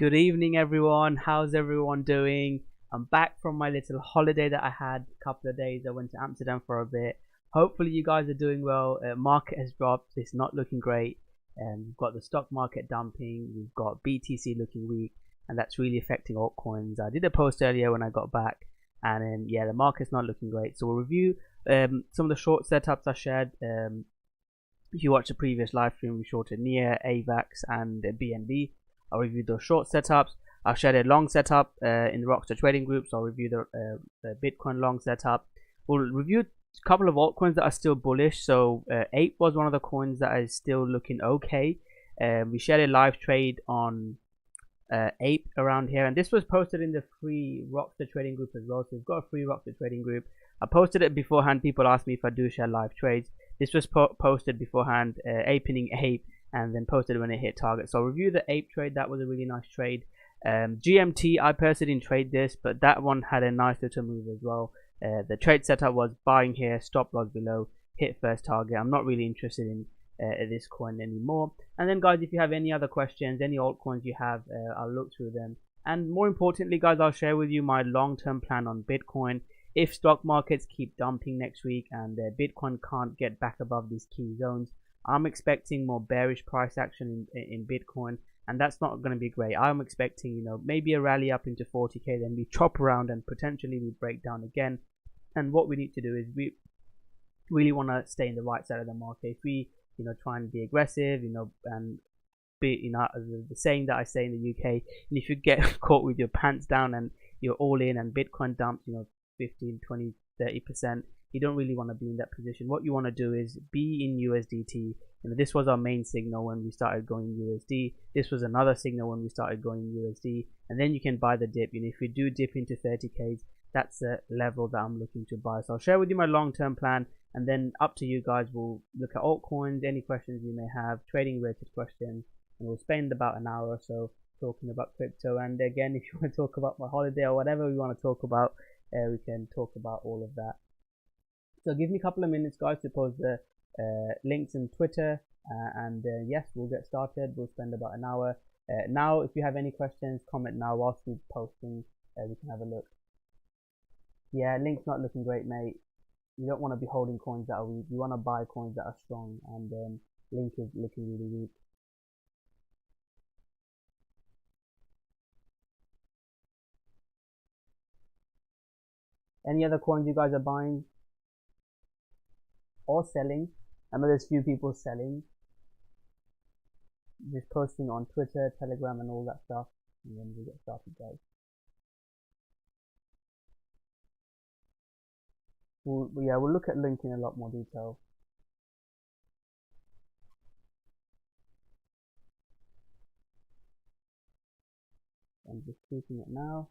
Good evening, everyone. How's everyone doing? I'm back from my little holiday that I had a couple of days. I went to Amsterdam for a bit. Hopefully, you guys are doing well. Market has dropped. It's not looking great. We've got the stock market dumping. We've got BTC looking weak, and that's really affecting altcoins. I did a post earlier when I got back, and yeah, the market's not looking great. So we'll review some of the short setups I shared. If you watch the previous live stream, we shorted NIA, AVAX, and BNB. I'll review those short setups. I've shared a long setup in the Rocko trading group, so I'll review the Bitcoin long setup. We'll review a couple of altcoins that are still bullish. So Ape was one of the coins that is still looking okay. We shared a live trade on Ape around here, and this was posted in the free Rocko trading group as well. So we've got a free Rocko trading group. I posted it beforehand. People asked me if I do share live trades. This was posted beforehand, aping Ape, and then posted when it hit target. So I'll review the Ape trade. That was a really nice trade. GMT, I personally didn't trade this, but that one had a nice little move as well. The trade setup was buying here, stop loss below, hit first target. I'm not really interested in this coin anymore. And then guys, if you have any other questions, any altcoins you have, I'll look through them. And more importantly guys, I'll share with you my long-term plan on Bitcoin. If stock markets keep dumping next week and Bitcoin can't get back above these key zones, I'm expecting more bearish price action in Bitcoin, and that's not going to be great. I'm expecting, you know, maybe a rally up into 40k, then we chop around and potentially we break down again. And what we need to do is we really want to stay in the right side of the market. If we, you know, try and be aggressive, you know, and be, you know, the saying that I say in the UK, and if you get caught with your pants down and you're all in and Bitcoin dumps, you know, 15, 20, 30%, you don't really want to be in that position. What you want to do is be in USDT. You know, this was our main signal when we started going USD. This was another signal when we started going USD, and then you can buy the dip. You know, if we do dip into 30k, that's a level that I'm looking to buy. So I'll share with you my long-term plan, and then up to you guys. We'll look at altcoins, any questions you may have, trading related questions, and we'll spend about an hour or so talking about crypto. And again, if you want to talk about my holiday or whatever we want to talk about, we can talk about all of that. So give me a couple of minutes guys to post the links in Twitter, and yes, we'll get started. We'll spend about an hour. Now if you have any questions, comment now whilst we're posting. We can have a look. Yeah, link's not looking great, mate. You don't want to be holding coins that are weak. You want to buy coins that are strong, and link is looking really weak. Any other coins you guys are buying or selling? I know there's few people selling. Just posting on Twitter, Telegram, and all that stuff, and then we'll get started, guys. We'll look at link in a lot more detail. I'm just tweeting it now.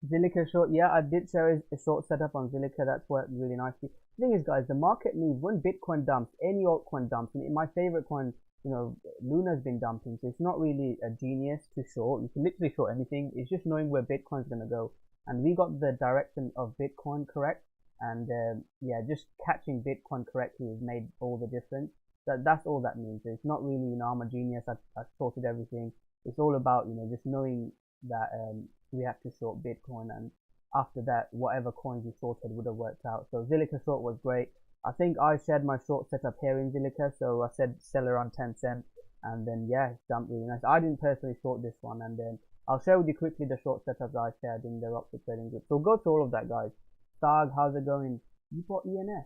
Zilliqa short, yeah, I did share a short setup on Zilliqa. That's worked really nicely. The thing is, guys, the market moves when Bitcoin dumps, any altcoin dumps. And my favorite coin, you know, Luna's been dumping, so it's not really a genius to short. You can literally short anything. It's just knowing where Bitcoin's gonna go. And we got the direction of Bitcoin correct, and yeah, just catching Bitcoin correctly has made all the difference. That's all that means. It's not really, you know, I'm a genius. I sorted everything. It's all about, you know, just knowing that we have to short Bitcoin, and after that whatever coins we shorted would have worked out. So Zilliqa short was great. I think I shared my short setup here in Zilliqa, so I said sell around 10 cents, and then yeah, it's dumped really nice. I didn't personally short this one, and then I'll share with you quickly the short setups I shared in the Rocko trading group. So go through all of that, guys. Stag, how's it going? You bought ENS?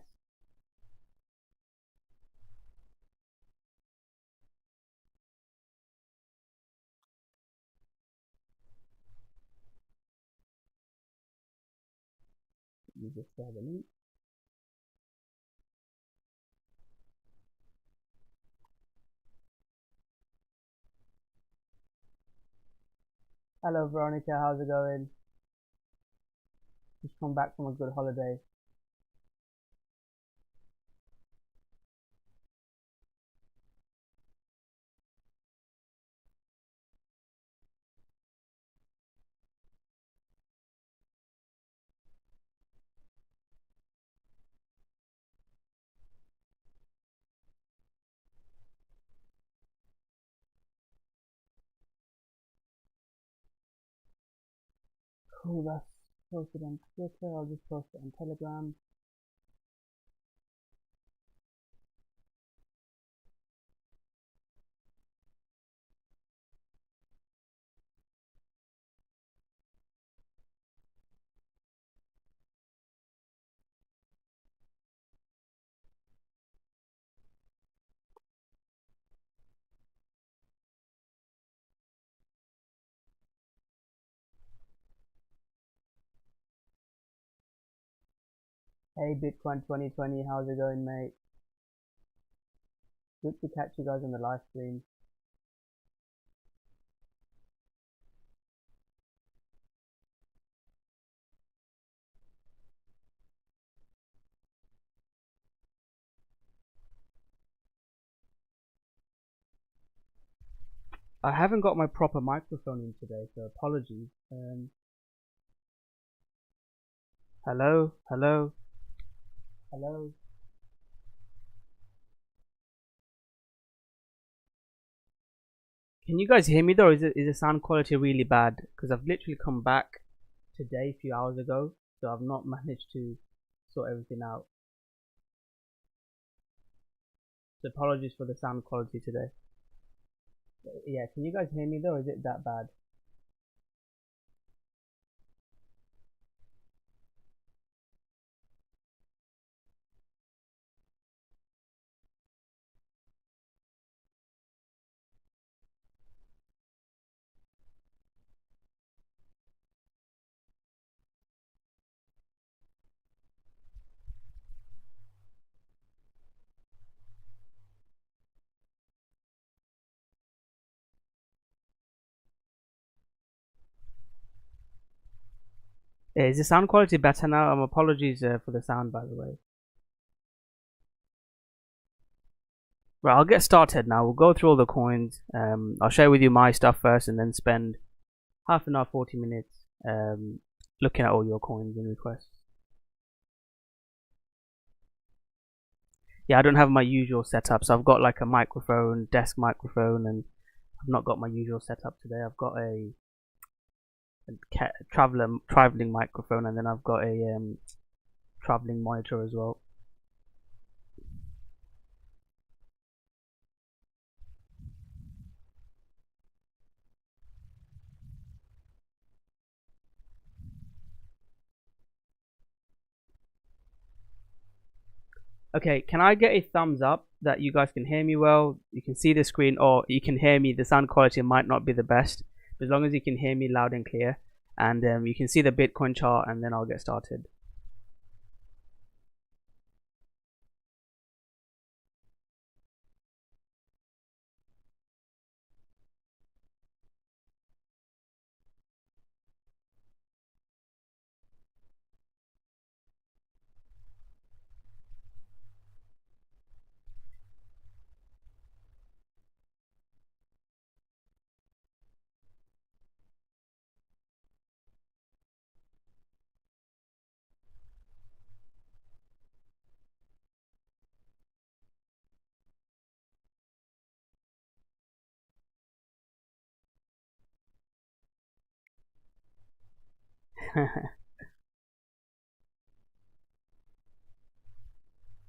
You just share the link. Hello Veronica, how's it going? Just come back from a good holiday. Cool, that's posted on Twitter. I'll just post it on Telegram. Hey Bitcoin 2020, how's it going, mate? Good to catch you guys on the live stream. I haven't got my proper microphone in today, so apologies. Hello, hello, hello. Can you guys hear me though? Or is the sound quality really bad? Because I've literally come back today, a few hours ago, so I've not managed to sort everything out. So apologies for the sound quality today. Yeah, can you guys hear me though? Or is it that bad? Yeah, is the sound quality better now? Apologies for the sound, by the way. Right, I'll get started now. We'll go through all the coins. I'll share with you my stuff first, and then spend half an hour, 40 minutes looking at all your coins and requests. Yeah, I don't have my usual setup, so I've got like a microphone, desk microphone, and I've not got my usual setup today. I've got a traveling microphone, and then I've got a traveling monitor as well. Okay, can I get a thumbs up that you guys can hear me well? You can see the screen, or you can hear me. The sound quality might not be the best, but as long as you can hear me loud and clear, and you can see the Bitcoin chart, and then I'll get started.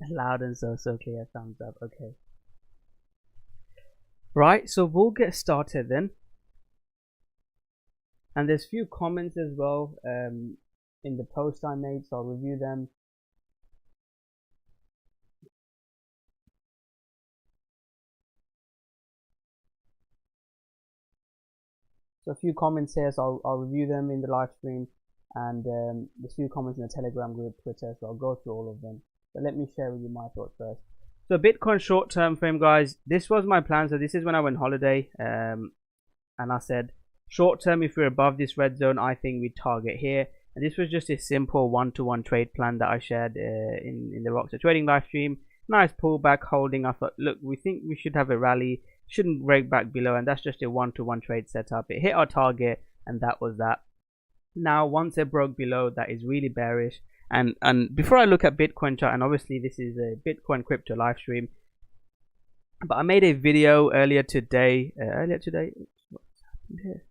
Loud and so clear, thumbs up. Okay. Right, so we'll get started then. And there's few comments as well in the post I made, so I'll review them. So a few comments here, so I'll review them in the live stream, and there's a few comments in the Telegram group, Twitter, so I'll go through all of them. But let me share with you my thoughts first. So Bitcoin short-term frame, guys. This was my plan. So this is when I went holiday, and I said short-term, if we're above this red zone, I think we target here. And this was just a simple one-to-one trade plan that I shared in the Rocko trading live stream. Nice pullback holding. I thought, look, we think we should have a rally, shouldn't break back below, and that's just a one-to-one trade setup. It hit our target, and that was that. Now, once it broke below, that is really bearish. And before I look at Bitcoin chart, and obviously this is a Bitcoin crypto live stream, but I made a video earlier today. What's happened here?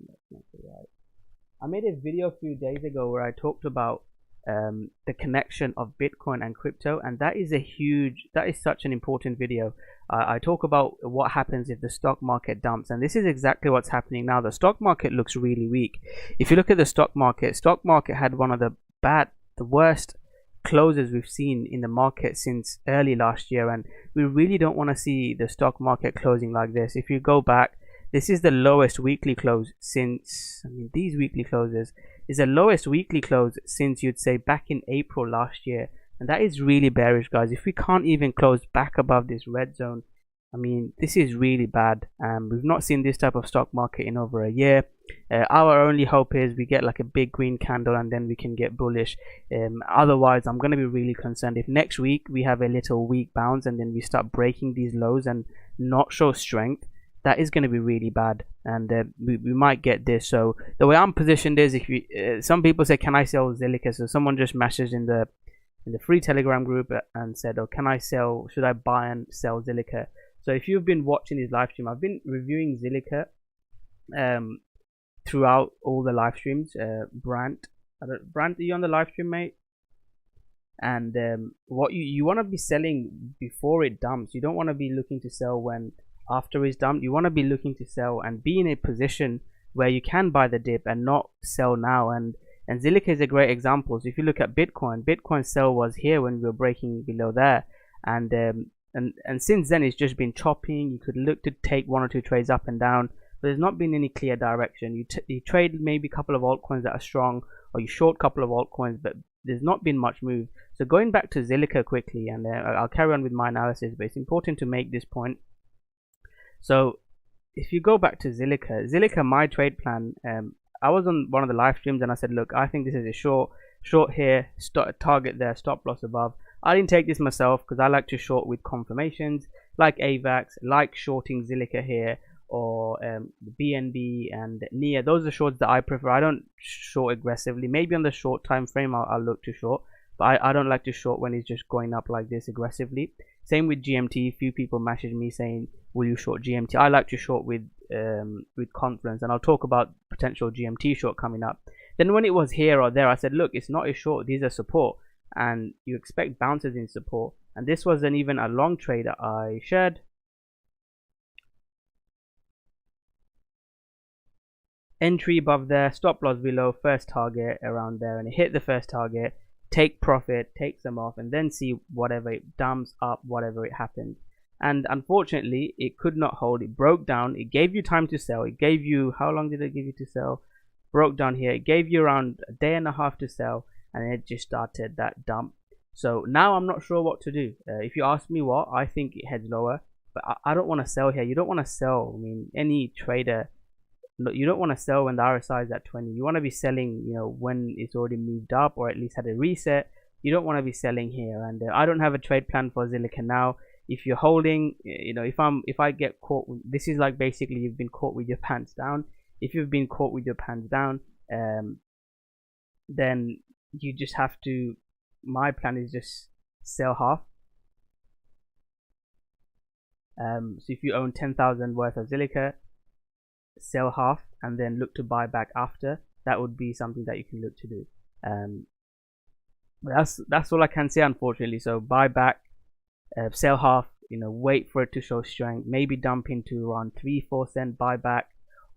That's not right. I made a video a few days ago where I talked about the connection of Bitcoin and crypto, and that is such an important video. I talk about what happens if the stock market dumps, and this is exactly what's happening now. The stock market looks really weak. If you look at the stock market had one of the worst closes we've seen in the market since early last year, and we really don't want to see the stock market closing like this. If you go back, this is the lowest weekly close since, these weekly closes is the lowest weekly close since, you'd say, back in April last year. And that is really bearish, guys. If we can't even close back above this red zone, this is really bad. We've not seen this type of stock market in over a year. Our only hope is we get like a big green candle and then we can get bullish. Otherwise, I'm going to be really concerned if next week we have a little weak bounce and then we start breaking these lows and not show strength. That is going to be really bad, and we might get this. So the way I'm positioned is, if you some people say, can I sell Zilliqa? So someone just messaged in the free Telegram group and said, oh, can I sell, should I buy and sell Zilliqa? So if you've been watching this live stream, I've been reviewing Zilliqa throughout all the live streams. Brant, are you on the live stream, mate? And what you want to be selling before it dumps. You don't want to be looking to sell when after it's dumped. You want to be looking to sell and be in a position where you can buy the dip and not sell now. And Zilliqa is a great example. So if you look at Bitcoin sell was here when we were breaking below there, and since then it's just been chopping. You could look to take one or two trades up and down, but there's not been any clear direction. You trade maybe a couple of altcoins that are strong, or you short a couple of altcoins, but there's not been much move. So going back to Zilliqa quickly, and I'll carry on with my analysis, but it's important to make this point. So if you go back to Zilliqa, my trade plan, I was on one of the live streams and I said, look, I think this is a short here, target there, stop loss above. I didn't take this myself because I like to short with confirmations, like AVAX, like shorting Zilliqa here, or BNB and NIA. Those are shorts that I prefer. I don't short aggressively. Maybe on the short time frame I'll look to short, but I don't like to short when it's just going up like this aggressively. Same with GMT. Few people message me saying, will you short GMT? I like to short with confidence, and I'll talk about potential GMT short coming up. Then when it was here or there, I said, look, it's not a short, these are support, and you expect bounces in support. And this wasn't even a long trade that I shared. Entry above there, stop loss below, first target around there, and it hit the first target. Take profit, take some off, and then see whatever it dumps up, whatever it happened. And unfortunately, it could not hold. It broke down. It gave you time to sell. It gave you, how long did it give you to sell? Broke down here. It gave you around a day and a half to sell, and it just started that dump. So now I'm not sure what to do. If you ask me what, I think it heads lower, but I don't want to sell here. You don't want to sell. Any trader, you don't want to sell when the RSI is at 20. You want to be selling, when it's already moved up or at least had a reset. You don't want to be selling here. And I don't have a trade plan for Zilliqa now. If you're holding, if I get caught, this is like basically you've been caught with your pants down. If you've been caught with your pants down, then you just have to. My plan is just sell half. So if you own 10,000 worth of Zilliqa, sell half and then look to buy back after. That would be something that you can look to do. That's all I can say, unfortunately. So buy back, sell half, wait for it to show strength, maybe dump into around 3-4 cent buyback,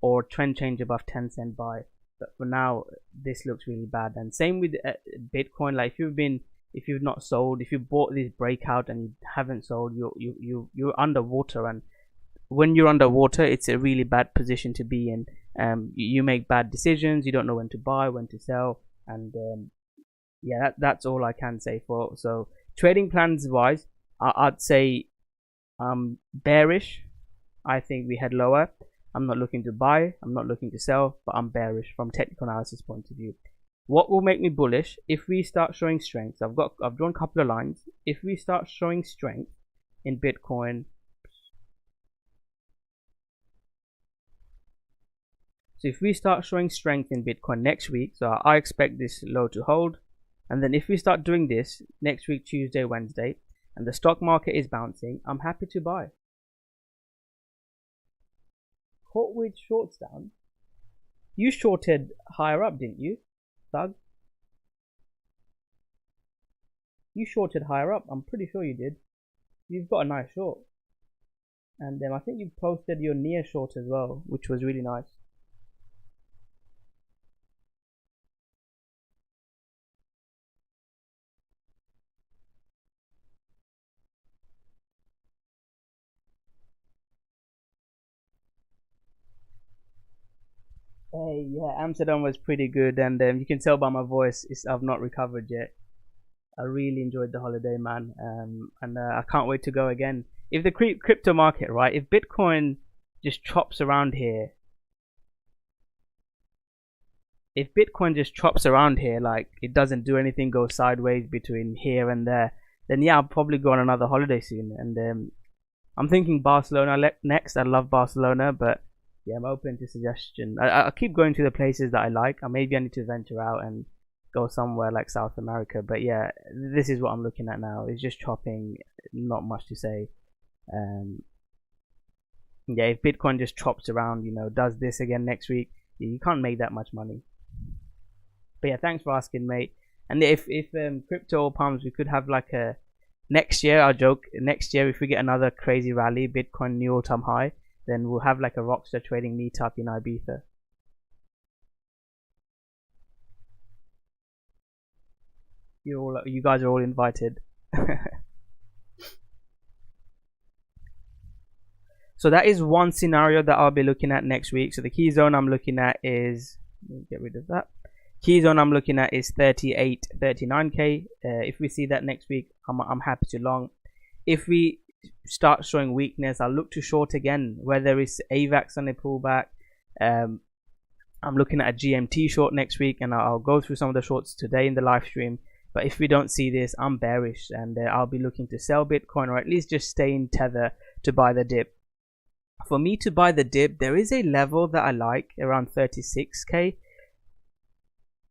or trend change above 10 cent buy. But for now, this looks really bad. And same with Bitcoin. Like if you've not sold, if you bought this breakout and you haven't sold, you're underwater. And when you're underwater, it's a really bad position to be in. You make bad decisions. You don't know when to buy, when to sell, and yeah, that's all I can say for. So trading plans wise, I'd say bearish. I think we head lower. I'm not looking to buy, I'm not looking to sell, but I'm bearish from technical analysis point of view. What will make me bullish? If we start showing strength, I've drawn a couple of lines. If we start showing strength in Bitcoin, so if we start showing strength in Bitcoin next week, so I expect this low to hold, and then if we start doing this next week, Tuesday, Wednesday, and the stock market is bouncing, I'm happy to buy. Caught with shorts down, You shorted higher up, didn't you, Thug? You shorted higher up. I'm pretty sure you did. You've got a nice short. And I think you posted your near short as well, which was really nice. Hey, yeah, Amsterdam was pretty good, and you can tell by my voice, I've not recovered yet. I really enjoyed the holiday, man, and I can't wait to go again. If the crypto market, right, if Bitcoin just chops around here, like it doesn't do anything, goes sideways between here and there, then yeah, I'll probably go on another holiday soon. And I'm thinking Barcelona next. I love Barcelona, but yeah, I'm open to suggestion. I keep going to the places that I like. Maybe I need to venture out and go somewhere like South America. But yeah, this is what I'm looking at now. It's just chopping, not much to say. Yeah, if Bitcoin just chops around, does this again next week, you can't make that much money. But yeah, thanks for asking, mate. And if crypto pumps, we could have like a next year. I'll joke. Next year, if we get another crazy rally, Bitcoin new all-time high, then we'll have like a Rockstar trading meetup in Ibiza. You guys are all invited. So that is one scenario that I'll be looking at next week. So the key zone I'm looking at is, get rid of that. Key zone I'm looking at is 38, 39k. If we see that next week, I'm happy to long. If we start showing weakness, I'll look to short again, whether it's AVAX on a pullback. I'm looking at a GMT short next week, and I'll go through some of the shorts today in the live stream. But if we don't see this, I'm bearish, and I'll be looking to sell Bitcoin, or at least just stay in tether to buy the dip. For me to buy the dip, there is a level that I like around 36k,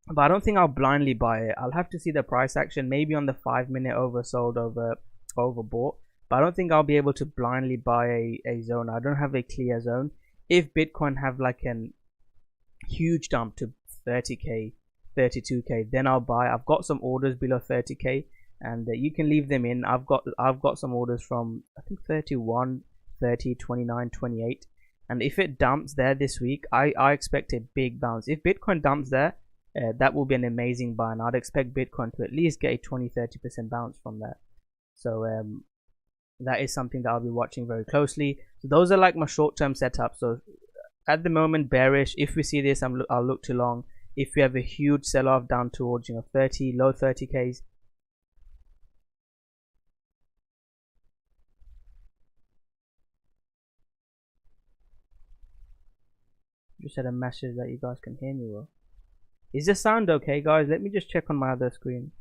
but I don't think I'll blindly buy it. I'll have to see the price action, maybe on the 5-minute oversold, overbought, but I don't think I'll be able to blindly buy a zone. I don't have a clear zone. If Bitcoin have like an huge dump to 30k, 32k, then I'll buy. I've got some orders below 30k, and you can leave them in. I've got some orders from I think 31, 30, 29, 28, and if it dumps there this week, I expect a big bounce. If Bitcoin dumps there, that will be an amazing buy, and I'd expect Bitcoin to at least get a 20-30% bounce from there. So that is something that I'll be watching very closely. So those are like my short-term setups. So at the moment, bearish. If we see this, I'll look to long. If we have a huge sell-off down towards 30, low 30ks, just had a message that you guys can hear me well. Is the sound okay, guys? Let me just check on my other screen.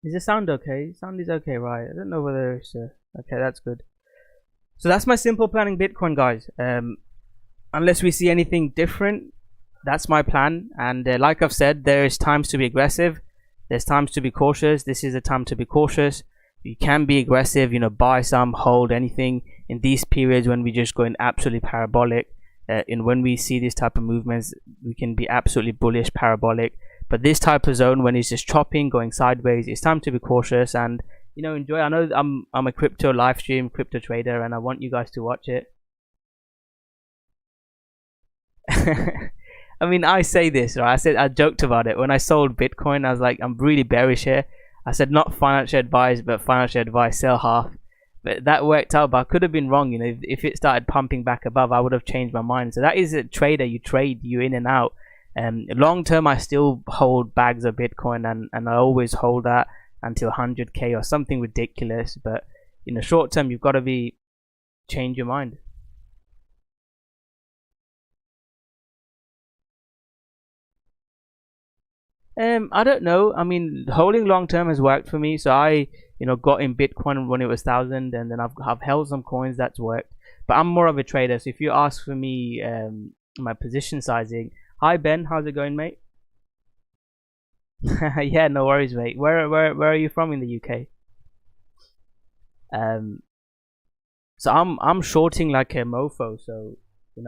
Is the sound okay? Sound is okay, right? I don't know whether it's okay. That's good. So that's my simple planning Bitcoin, guys. Unless we see anything different, that's my plan. And like I've said, there is times to be aggressive. There's times to be cautious. This is a time to be cautious. You can be aggressive, buy some, hold anything in these periods when we're just going absolutely parabolic. And when we see this type of movements, we can be absolutely bullish, parabolic. But this type of zone, when it's just chopping, going sideways, it's time to be cautious and enjoy. I know I'm a crypto live stream, crypto trader, and I want you guys to watch it. I mean, I say this, right? I joked about it when I sold Bitcoin. I was like, I'm really bearish here. I said not financial advice, but financial advice, sell half. But that worked out, but I could have been wrong. If it started pumping back above, I would have changed my mind. So that is a trader. You trade, you in and out. Long term, I still hold bags of Bitcoin, and I always hold that until 100k or something ridiculous. But in the short term, you've got to change your mind. I don't know. I mean, holding long term has worked for me. So I, got in Bitcoin when it was 1,000, and then I've held some coins that's worked. But I'm more of a trader. So if you ask for me, my position sizing. Hi Ben, how's it going, mate? Yeah, no worries, mate. Where are you from in the UK? Um, so I'm shorting like a mofo. So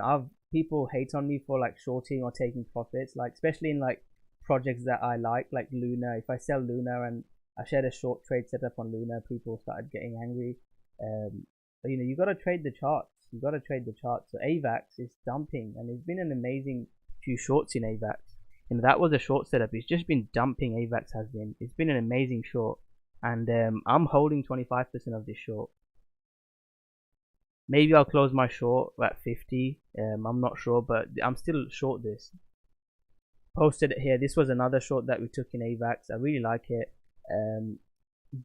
I've people hate on me for like shorting or taking profits, like especially in like projects that I like Luna. If I sell Luna and I shared a short trade setup on Luna, people started getting angry. But you got to trade the charts. You got to trade the charts. So AVAX is dumping, and it's been an amazing few shorts in AVAX. That was a short setup. It's just been dumping. AVAX has been. It's been an amazing short, and I'm holding 25% of this short. Maybe I'll close my short at 50. I'm not sure, but I'm still short this. Posted it here. This was another short that we took in AVAX. I really like it.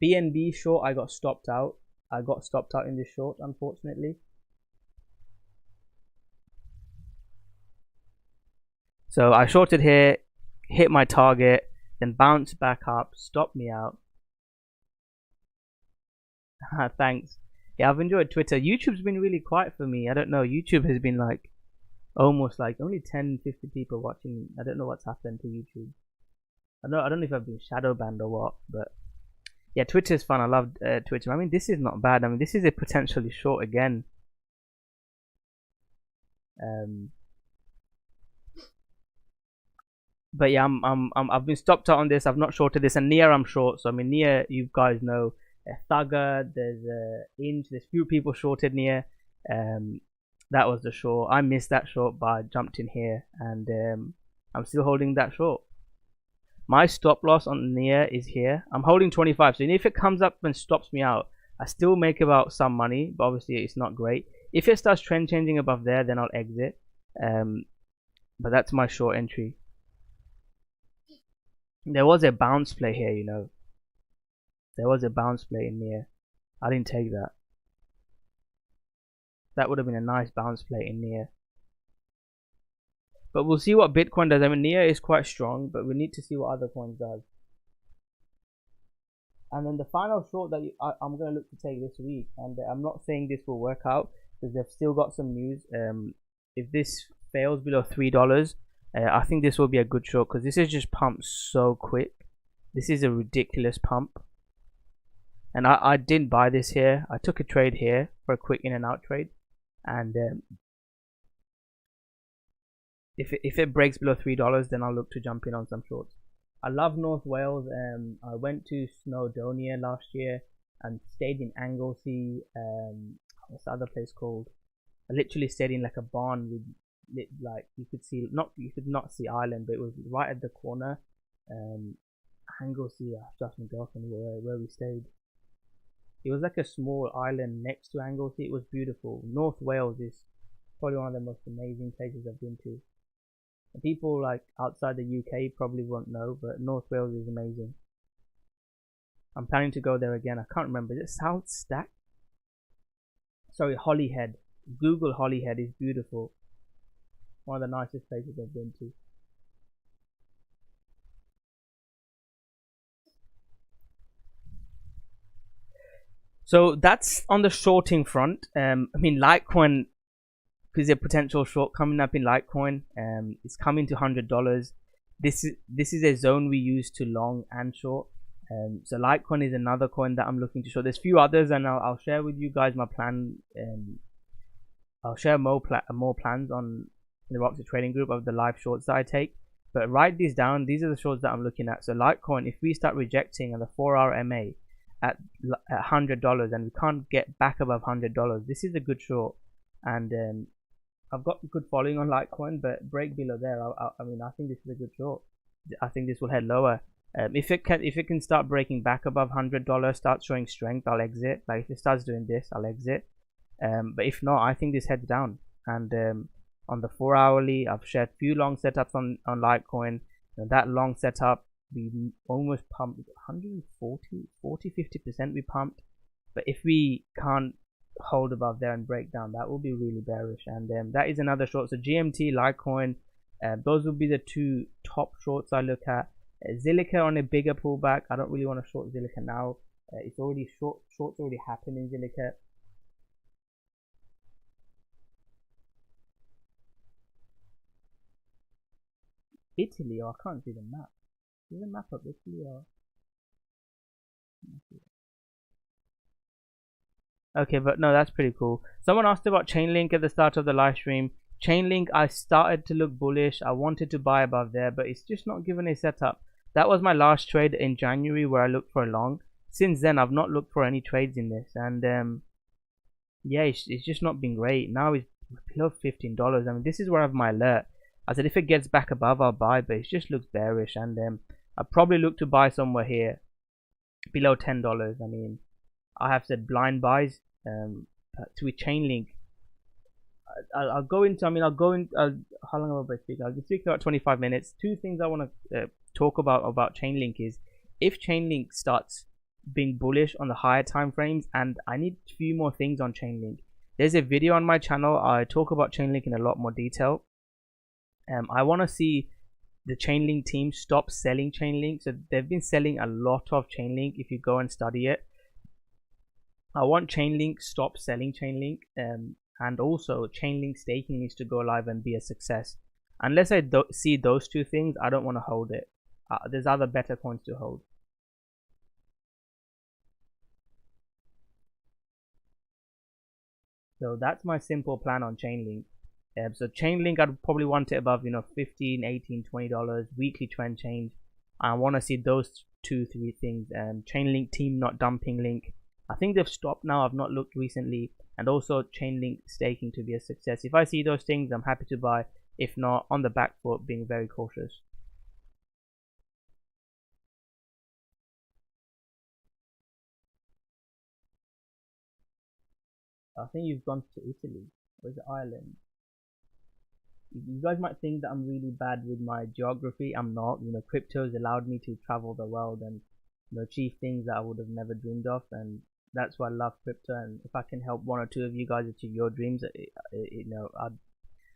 BNB short, I got stopped out. I got stopped out in this short, unfortunately. So I shorted here, hit my target, then bounced back up, stopped me out. Thanks. Yeah, I've enjoyed Twitter. YouTube's been really quiet for me. I don't know. YouTube has been like almost like only 10, 50 people watching. I don't know what's happened to YouTube. I don't know if I've been shadow banned or what, but yeah, Twitter's fun. I love Twitter. I mean, this is not bad. I mean, this is a potentially short again. But yeah, I've been stopped out on this. I've not shorted this, and near I'm short. So I mean, near you guys know, Thugger. There's Inch. There's few people shorted near. That was the short. I missed that short, but I jumped in here, and I'm still holding that short. My stop loss on near is here. I'm holding 25. So if it comes up and stops me out, I still make about some money, but obviously it's not great. If it starts trend changing above there, then I'll exit. But that's my short entry. There was a bounce play here, There was a bounce play in near. I didn't take that. That would have been a nice bounce play in near. But we'll see what Bitcoin does. I mean, near is quite strong, but we need to see what other coins does. And then the final short that I'm going to look to take this week, and I'm not saying this will work out because they've still got some news. If this fails below $3, I think this will be a good short because this is just pumped so quick. This is a ridiculous pump. And I didn't buy this here. I took a trade here for a quick in and out trade. And if it breaks below $3, then I'll look to jump in on some shorts. I love North Wales. I went to Snowdonia last year and stayed in Anglesey. What's the other place called? I literally stayed in like a barn with like you could not see Ireland, but it was right at the corner. Anglesey, just where we stayed. It was like a small island next to Anglesey. It was beautiful. North Wales is probably one of the most amazing places I've been to. And people like outside the UK probably won't know, but North Wales is amazing. I'm planning to go there again. I can't remember. Is it South Stack? Sorry, Holyhead. Google Holyhead. Is beautiful. One of the nicest places I've been to. So that's on the shorting front. I mean, Litecoin is a potential short coming up in Litecoin. It's coming to $100. This is a zone we use to long and short. So Litecoin is another coin that I'm looking to short. There's a few others, and I'll share with you guys my plan. I'll share more plans on the Rocko trading group of the live shorts that I take. But write these down. These are the shorts that I'm looking at. So Litecoin, if we start rejecting on the 4-hour MA at $100 and we can't get back above $100, this is a good short. And I've got good following on Litecoin, but break below there. I mean, I think this is a good short. I think this will head lower. If it can start breaking back above $100, start showing strength, I'll exit. Like if it starts doing this, I'll exit. But if not, I think this heads down. And on the 4-hourly, I've shared few long setups on Litecoin. And that long setup, we almost pumped 50% we pumped. But if we can't hold above there and break down, that will be really bearish. And that is another short. So GMT, Litecoin, those will be the two top shorts I look at. Zilliqa on a bigger pullback. I don't really want to short Zilliqa now. It's already shorts already happened in Zilliqa. Italy, I can't see the map. Does it map up Italy or? Okay, but no, that's pretty cool. Someone asked about Chainlink at the start of the live stream. Chainlink, I started to look bullish. I wanted to buy above there, but it's just not given a setup. That was my last trade in January where I looked for a long. Since then, I've not looked for any trades in this, and yeah, it's just not been great. Now it's below $15. I mean, this is where I have my alert. I said if it gets back above, I'll buy, but it just looks bearish, and I'll probably look to buy somewhere here below $10. I mean, I have said blind buys to a Chainlink. I'll go into. I mean, I'll go in. How long will I speak? I'll be speaking about 25 minutes. Two things I want to talk about Chainlink is if Chainlink starts being bullish on the higher time frames, and I need a few more things on Chainlink. There's a video on my channel. I talk about Chainlink in a lot more detail. I want to see the Chainlink team stop selling Chainlink. So they've been selling a lot of Chainlink. If you go and study it, I want Chainlink stop selling Chainlink. And also Chainlink staking needs to go live and be a success. Unless I see those two things, I don't want to hold it. There's other better coins to hold. So that's my simple plan on Chainlink. So Chainlink, I'd probably want it above, $15, $18, $20 weekly trend change. I want to see those 2-3 things. Chainlink team not dumping link. I think they've stopped now. I've not looked recently. And also Chainlink staking to be a success. If I see those things, I'm happy to buy. If not, on the back foot, being very cautious. I think you've gone to Italy. Or is it Ireland? You guys might think that I'm really bad with my geography. I'm not. Crypto has allowed me to travel the world and achieve things that I would have never dreamed of, and that's why I love crypto. And if I can help one or two of you guys achieve your dreams,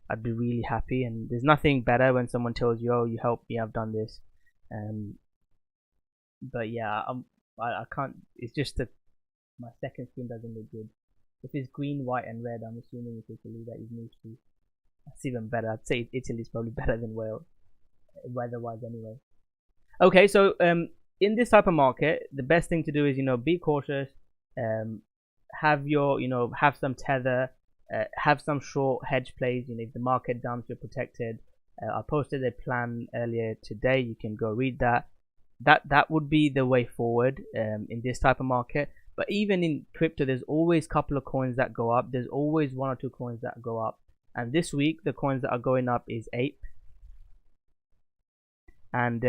I'd be really happy. And there's nothing better when someone tells you, "Oh, you helped me. I've done this." But yeah, I can't. It's just that my second screen doesn't look good. If it's green, white, and red, I'm assuming it's Italy that is moved to. That's even better. I'd say Italy's probably better than Wales, weather-wise anyway. Okay, so in this type of market, the best thing to do is be cautious. Have your have some tether, have some short hedge plays. If the market dumps, you're protected. I posted a plan earlier today. You can go read that. That would be the way forward in this type of market. But even in crypto, there's always a couple of coins that go up. There's always 1 or 2 coins that go up. And this week, the coins that are going up is Ape. And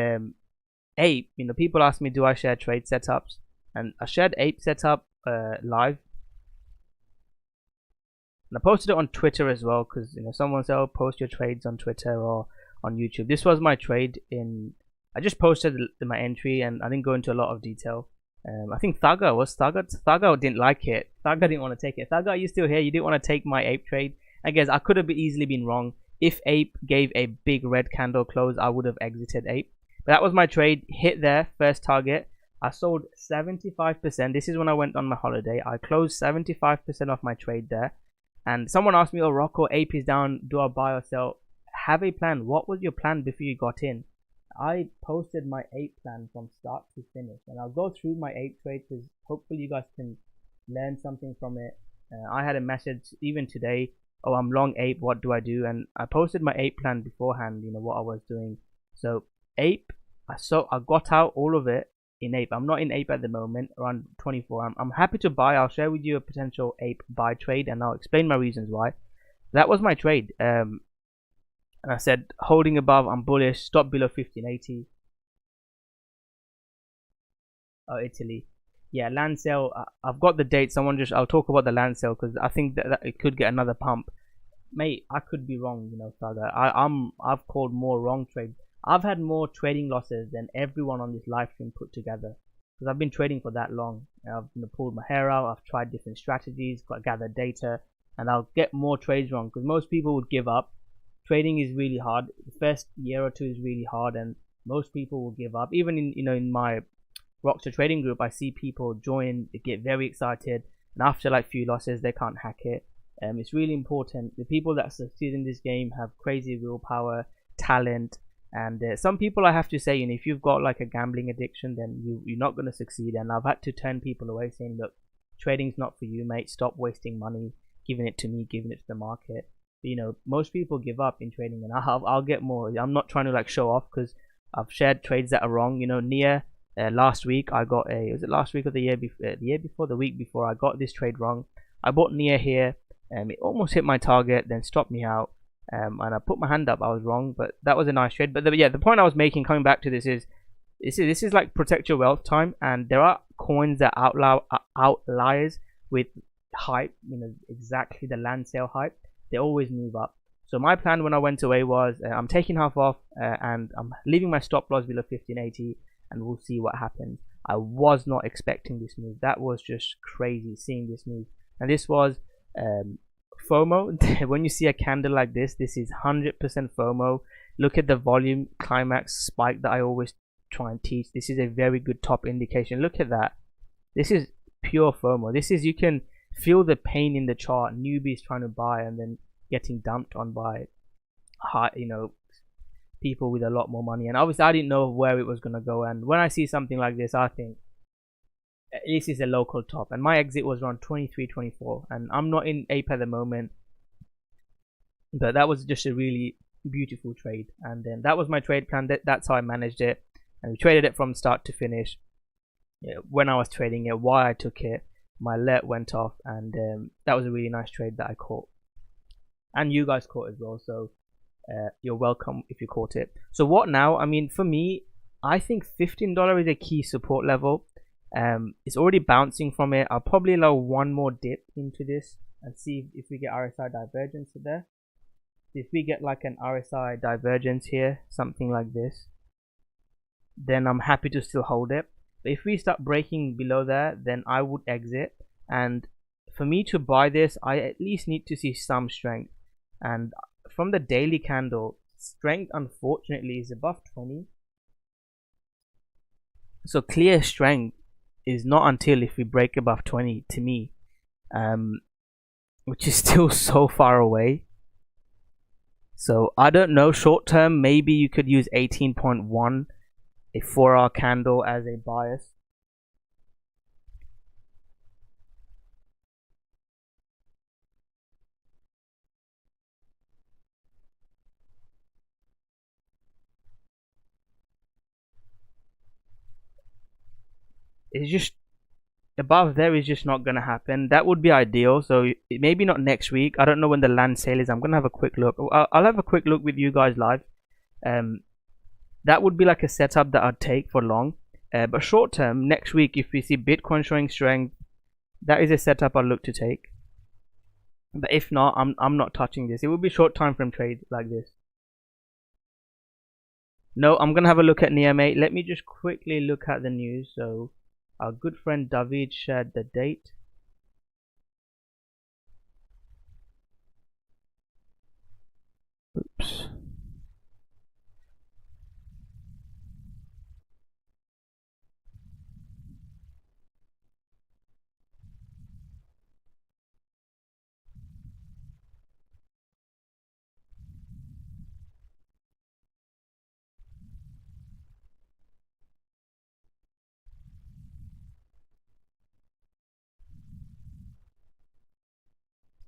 Ape, people ask me, do I share trade setups? And I shared Ape setup live. And I posted it on Twitter as well, because someone said, "Oh, post your trades on Twitter or on YouTube." This was my trade I just posted my entry, and I didn't go into a lot of detail. I think Thugger didn't like it. Thugger didn't want to take it. Thugger, are you still here? You didn't want to take my Ape trade. I guess I could have easily been wrong. If Ape gave a big red candle close, I would have exited Ape. But that was my trade. Hit there, first target. I sold 75%. This is when I went on my holiday. I closed 75% of my trade there. And someone asked me, "Oh, Rocko, Ape is down. Do I buy or sell?" Have a plan. What was your plan before you got in? I posted my Ape plan from start to finish. And I'll go through my Ape trade because hopefully you guys can learn something from it. I had a message even today. "Oh, I'm long Ape. What do I do?" And I posted my Ape plan beforehand, what I was doing. So Ape, I got out all of it in Ape. I'm not in Ape at the moment, around 24. I'm happy to buy. I'll share with you a potential Ape buy trade, and I'll explain my reasons why. That was my trade. And I said, holding above, I'm bullish. Stop below 1580. Oh, Italy. Yeah, land sale. I've got the date. I'll talk about the land sale because I think that it could get another pump. Mate, I could be wrong, Saga. I've called more wrong trades. I've had more trading losses than everyone on this live stream put together because I've been trading for that long. I've pulled my hair out. I've tried different strategies, gathered data, and I'll get more trades wrong because most people would give up. Trading is really hard. The first year or two is really hard, and most people will give up. Even in my Rocko trading group, I see people join, they get very excited, and after like few losses, they can't hack it. It's really important. The people that succeed in this game have crazy willpower, talent, And some people, I have to say, if you've got like a gambling addiction, then you're not going to succeed. And I've had to turn people away, saying, look, trading's not for you, mate. Stop wasting money, giving it to me, giving it to the market. But, most people give up in trading, and I'll get more. I'm not trying to like show off, because I've shared trades that are wrong. Near last week, I got was it last week or the year before? The week before, I got this trade wrong. I bought near here, and it almost hit my target, then stopped me out. And I put my hand up. I was wrong, but that was a nice trade. But the point I was making, coming back to this is like protect your wealth time, and there are coins that outliers with hype. Exactly the land sale hype. They always move up. So my plan when I went away was I'm taking half off, and I'm leaving my stop loss below 1580, and we'll see what happens. I was not expecting this move. That was just crazy seeing this move, and this was FOMO. When you see a candle like this is 100% FOMO. Look at the volume climax spike that I always try and teach. This is a very good top indication. Look at that. This is pure FOMO. You can feel the pain in the chart. Newbies trying to buy and then getting dumped on by people with a lot more money. And obviously I didn't know where it was going to go, and when I see something like this, I think this is a local top, and my exit was around 23-24, and I'm not in ape at the moment, but that was just a really beautiful trade. And then that was my trade plan. That's how I managed it, and we traded it from start to finish. When I was trading it, why I took it, my alert went off, and that was a really nice trade that I caught, and you guys caught as well. So you're welcome if you caught it. So what now? I mean, for me, I think $15 is a key support level. It's already bouncing from it. I'll probably allow one more dip into this and see if we get RSI divergence there. If we get like an RSI divergence here, something like this, then I'm happy to still hold it. But if we start breaking below there, then I would exit. And for me to buy this, I at least need to see some strength. And from the daily candle, strength unfortunately is above 20. So clear strength is not until if we break above 20 to me, which is still so far away. So I don't know, short term maybe you could use 18.1, a 4-hour candle as a bias. It's just above there is just not gonna happen. That would be ideal. So maybe not next week. I don't know when the land sale is. I'm gonna have a quick look. I'll have a quick look with you guys live. That would be like a setup that I'd take for long. But short term, next week, if we see Bitcoin showing strength, that is a setup I'll look to take. But if not, I'm not touching this. It will be short time frame trade like this. No, I'm gonna have a look at Niamey. Let me just quickly look at the news. So our good friend David shared the date. Oops.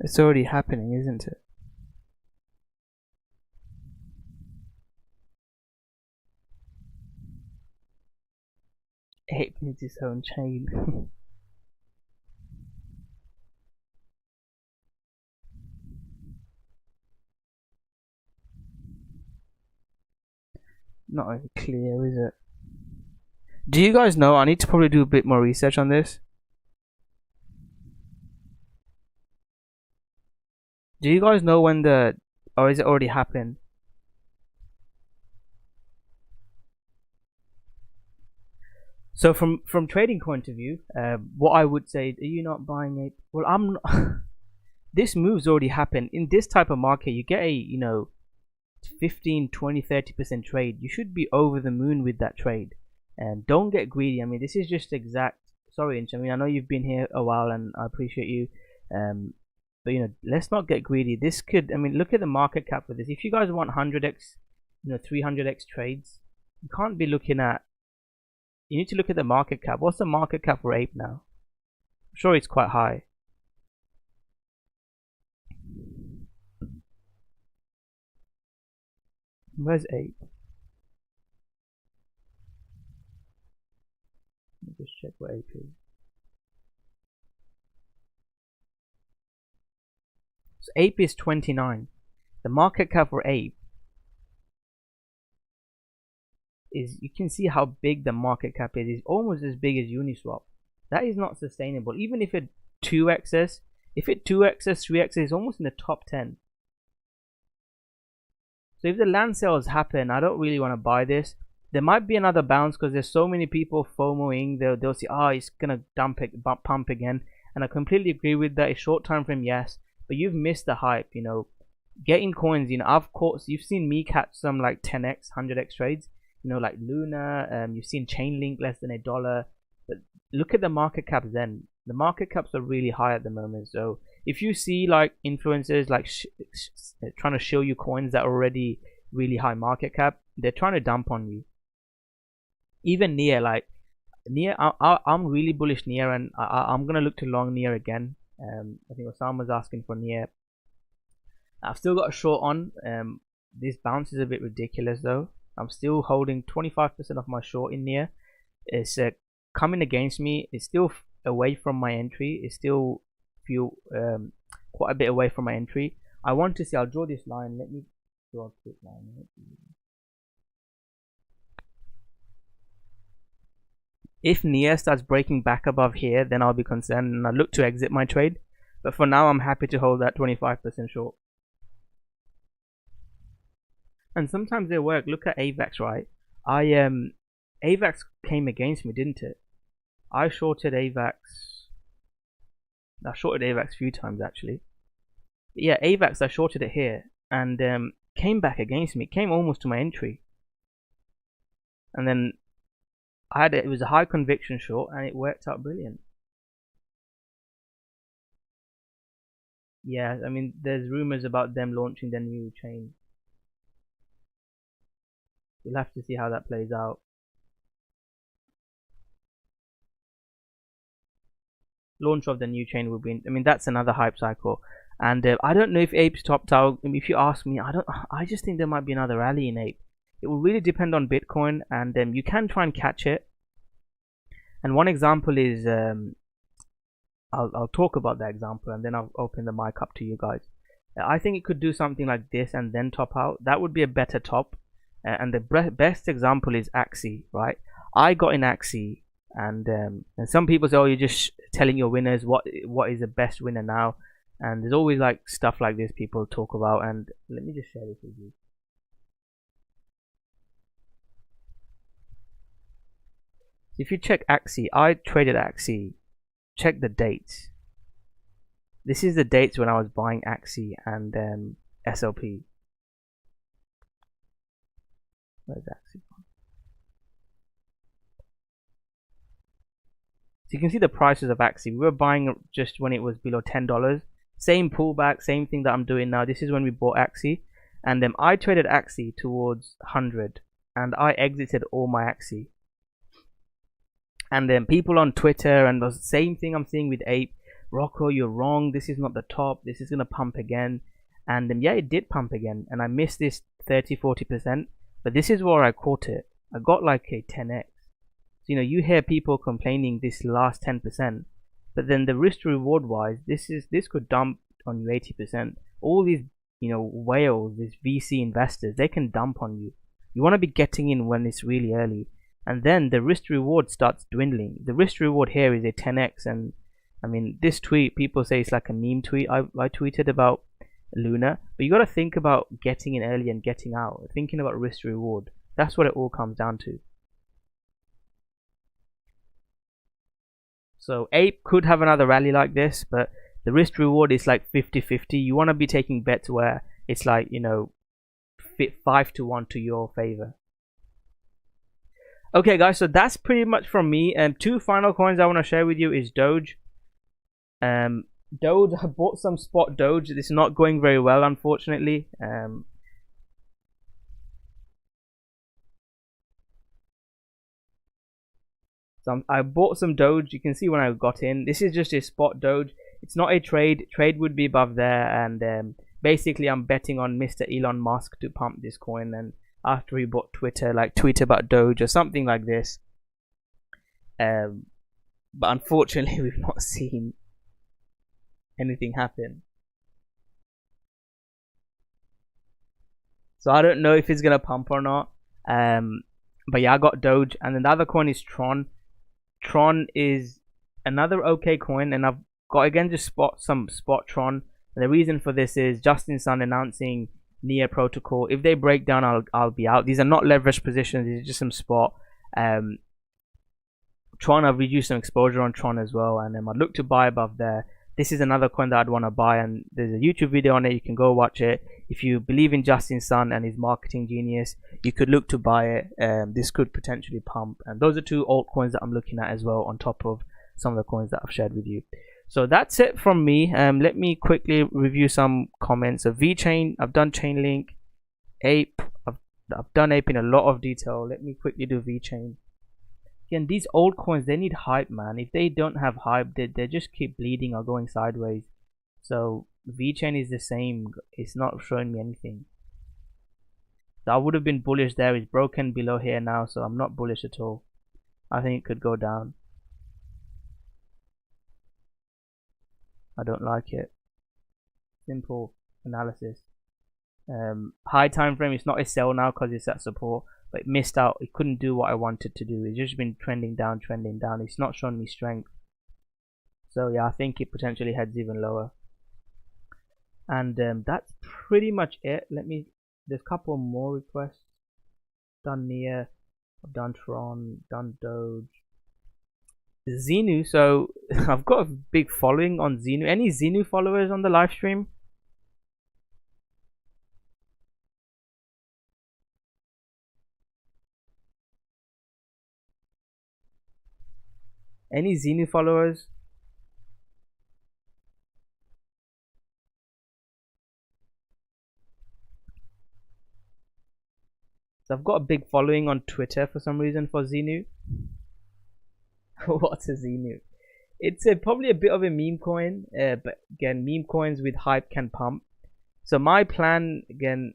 It's already happening, isn't it? Ape needs its own chain. Not very clear, is it? Do you guys know? I need to probably do a bit more research on this. Do you guys know when or is it already happened? So from trading point of view, what I would say, are you not buying ape? Well, I'm not. This move's already happened. In this type of market, you get a 15, 20, 30% trade. You should be over the moon with that trade, and don't get greedy. I mean, this is just exact. Sorry, Inch. I mean, I know you've been here a while, and I appreciate you. But let's not get greedy. This could, I mean, look at the market cap for this. If you guys want 100x 300x trades. You can't be looking at, you need to look at the market cap. What's the market cap for Ape now? I'm sure it's quite high. Where's Ape? Let me just check what Ape is. So Ape is 29. The market cap for Ape is, you can see how big the market cap is. It's almost as big as Uniswap. That is not sustainable. Even if it 2x's, if it 2x's, 3x's, it's almost in the top 10. So if the land sales happen, I don't really want to buy this. There might be another bounce because there's so many people FOMOing. They'll say, oh, it's gonna pump again, and I completely agree with that. It's short time frame, yes, but you've missed the hype. Getting coins. I've caught. You've seen me catch some like 10x, 100x trades. Like Luna. You've seen Chainlink less than $1. But look at the market caps. Then the market caps are really high at the moment. So if you see like influencers like trying to show you coins that are already really high market cap, they're trying to dump on you. Even Near, I'm really bullish Near, and I'm gonna look to long Near again. I think Osama's asking for Near. I've still got a short on. This bounce is a bit ridiculous though. I'm still holding 25% of my short in Near. It's coming against me. It's still away from my entry. It's still quite a bit away from my entry. I want to see. I'll draw this line. Let me draw a quick line. If Near starts breaking back above here, then I'll be concerned and I'll look to exit my trade. But for now, I'm happy to hold that 25% short. And sometimes they work. Look at AVAX, right? AVAX came against me, didn't it? I shorted AVAX. I shorted AVAX a few times actually. But yeah, AVAX, I shorted it here and came back against me. It came almost to my entry. And then it was a high conviction short and it worked out brilliant. Yeah, I mean, there's rumors about them launching their new chain. We'll have to see how that plays out. Launch of the new chain will be, I mean, that's another hype cycle. And I don't know if Ape's topped out. I mean, if you ask me, I just think there might be another rally in Ape. It will really depend on Bitcoin, and you can try and catch it. And one example is, I'll talk about that example and then I'll open the mic up to you guys. I think it could do something like this and then top out. That would be a better top. And the best example is Axie, right? I got in Axie, and some people say, oh, you're just telling your winners what is the best winner now. And there's always like stuff like this people talk about. And let me just share this with you. If you check Axie, I traded Axie. Check the dates. This is the dates when I was buying Axie and SLP. Where's Axie? So you can see the prices of Axie. We were buying just when it was below $10. Same pullback, same thing that I'm doing now. This is when we bought Axie, and I traded Axie towards 100, and I exited all my Axie. And then people on Twitter, and the same thing I'm seeing with Ape, Rocko, you're wrong, this is not the top, this is going to pump again. And yeah, it did pump again, and I missed this 30-40%, but this is where I caught it. I got like a 10x. So, you hear people complaining this last 10%, but then the risk to reward wise, this could dump on you 80%. All these, whales, these VC investors, they can dump on you. You want to be getting in when it's really early. And then the risk reward starts dwindling. The risk reward here is a 10x, and I mean, this tweet, people say it's like a meme tweet. I tweeted about Luna, but you got to think about getting in early and getting out, thinking about risk reward. That's what it all comes down to. So Ape could have another rally like this, but the risk reward is like 50-50. You want to be taking bets where it's like 5-1 to your favor. Okay guys, so that's pretty much from me. Two final coins I want to share with you is Doge. Doge, I bought some spot Doge. It's not going very well, unfortunately. So I bought some Doge. You can see when I got in. This is just a spot Doge. It's not a trade. Trade would be above there, and basically I'm betting on Mr. Elon Musk to pump this coin. And after he bought Twitter, like tweet about Doge or something like this. But unfortunately, we've not seen anything happen. So I don't know if it's gonna pump or not. But yeah, I got Doge, and then the other coin is Tron. Tron is another okay coin, and I've got again just some spot Tron. And the reason for this is Justin Sun announcing Near Protocol. If they break down, I'll be out. These are not leveraged positions. These are just some spot. Tron, I've reduced some exposure on Tron as well, and I'd look to buy above there. This is another coin that I'd want to buy, and there's a YouTube video on it. You can go watch it. If you believe in Justin Sun and his marketing genius, you could look to buy it. This could potentially pump, and those are two altcoins that I'm looking at as well, on top of some of the coins that I've shared with you. So that's it from me. Let me quickly review some comments. So VeChain, I've done Chainlink. Ape, I've done Ape in a lot of detail. Let me quickly do VeChain. Again, these old coins, they need hype, man. If they don't have hype, they just keep bleeding or going sideways. So VeChain is the same. It's not showing me anything. So I would have been bullish there. It's broken below here now, so I'm not bullish at all. I think it could go down. I don't like it. Simple analysis. High time frame, it's not a sell now because it's at support, but it missed out. It couldn't do what I wanted to do. It's just been trending down. It's not showing me strength. So yeah, I think it potentially heads even lower. And that's pretty much it. There's a couple more requests. Done Near, I've done Tron, done Doge. Xenu, so I've got a big following on Xenu. Any Xenu followers on the live stream? Any Xenu followers? So I've got a big following on Twitter for some reason for Xenu. What's a Xenu? It's probably a bit of a meme coin, but again, meme coins with hype can pump. So my plan, again,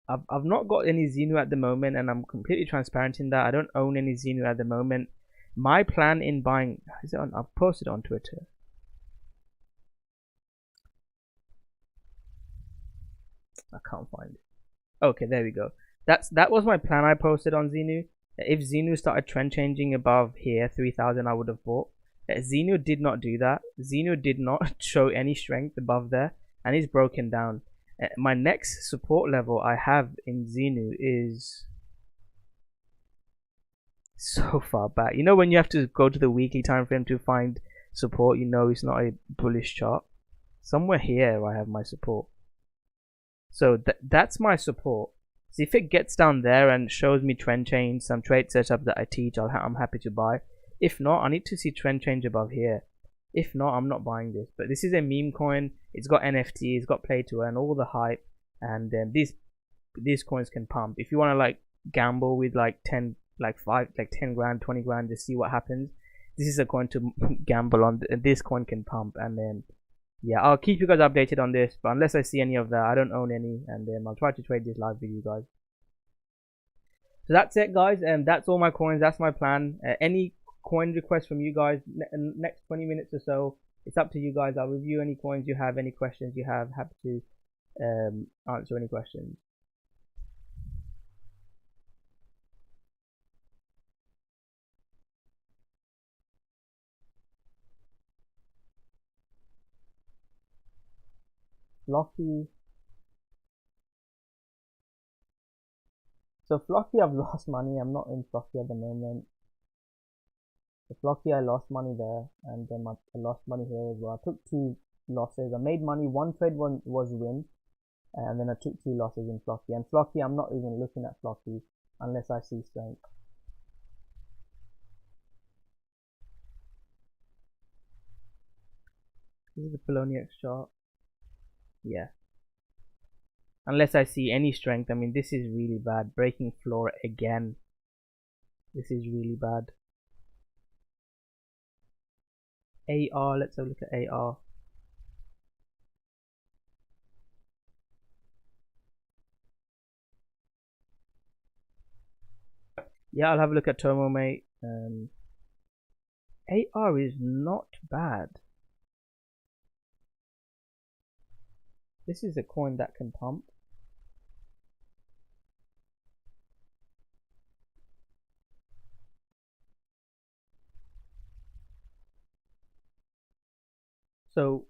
I've not got any Xenu at the moment, and I'm completely transparent in that. I don't own any Xenu at the moment. My plan in buying, is it on? I've posted on Twitter. I can't find it. Okay, there we go. That was my plan. I posted on Xenu. If Xenu started trend changing above here 3,000, I would have bought. Xenu did not do that. Xenu did not show any strength above there, and it's broken down. My next support level I have in Xenu is so far back. You know when you have to go to the weekly time frame to find support, you know it's not a bullish chart. Somewhere here I have my support. So that's my support. So if it gets down there and shows me trend change, some trade setup that I teach, I'm happy to buy. If not, I need to see trend change above here. If not, I'm not buying this. But this is a meme coin. It's got NFT, it's got play to earn, all the hype, and then these coins can pump. If you want to like gamble with like 10 grand, 20 grand, just see what happens. This is a coin to gamble on. This coin can pump, and then yeah, I'll keep you guys updated on this. But unless I see any of that, I don't own any, and then I'll try to trade this live with you guys. So that's it, guys, and that's all my coins. That's my plan. Any coin requests from you guys next 20 minutes or so, it's up to you guys. I'll review any coins you have, any questions you have. Happy to answer any questions. Flocky. So Flocky, I've lost money. I'm not in Flocky at the moment. The Flocky, I lost money there, and then I lost money here as well. I took 2 losses. I made money. One trade was win, and then I took 2 losses in Flocky. And Flocky, I'm not even looking at Flocky unless I see strength. This is the Poloniex chart. Yeah. Unless I see any strength. I mean, this is really bad. Breaking floor again. This is really bad. AR. Let's have a look at AR. Yeah, I'll have a look at Tomo, mate. AR is not bad. This is a coin that can pump. So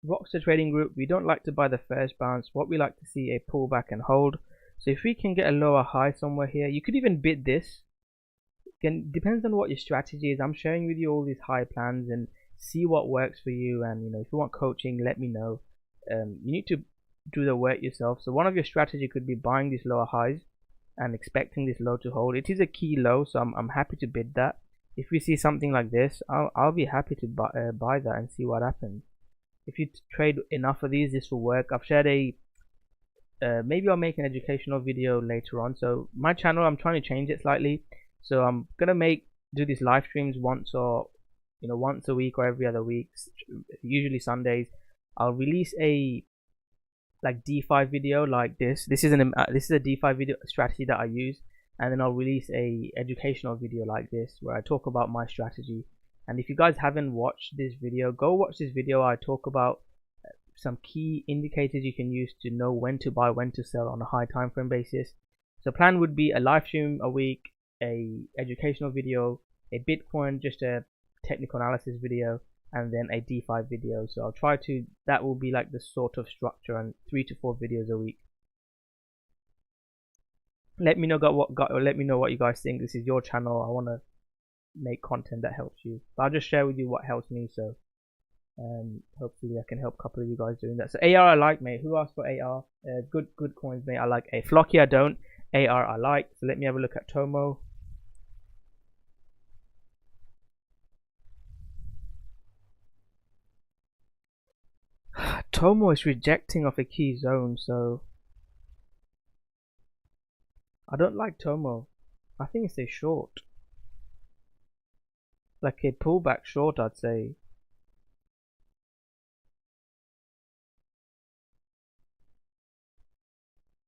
Rockstar Trading Group, we don't like to buy the first bounce. What we like to see a pullback and hold. So if we can get a lower high somewhere here, you could even bid this. Again, depends on what your strategy is. I'm sharing with you all these high plans and see what works for you. And if you want coaching, let me know. You need to do the work yourself. So one of your strategy could be buying these lower highs and expecting this low to hold. It is a key low, so I'm happy to bid that. If we see something like this, I'll be happy to buy that and see what happens. If you trade enough of these, this will work. I've shared a maybe I'll make an educational video later on. So my channel, I'm trying to change it slightly. So I'm gonna do these live streams once a week or every other week, usually Sundays. I'll release a like DeFi video like this. This is a DeFi video strategy that I use, and then I'll release a educational video like this where I talk about my strategy. And if you guys haven't watched this video, go watch this video. I talk about some key indicators you can use to know when to buy, when to sell on a high time frame basis. So plan would be a live stream a week, a educational video, a Bitcoin, just a technical analysis video, and then a DeFi video. So I'll try to, that will be like the sort of structure, and 3 to 4 videos a week. Let me know what you guys think. This is your channel. I want to make content that helps you. But I'll just share with you what helps me. So hopefully I can help a couple of you guys doing that. So AR I like, mate. Who asked for AR? Good coins, mate. I like a Flocky. I don't. AR I like. So let me have a look at Tomo. Tomo is rejecting off a key zone, so I don't like Tomo. I think it's a short, like a pullback short, I'd say.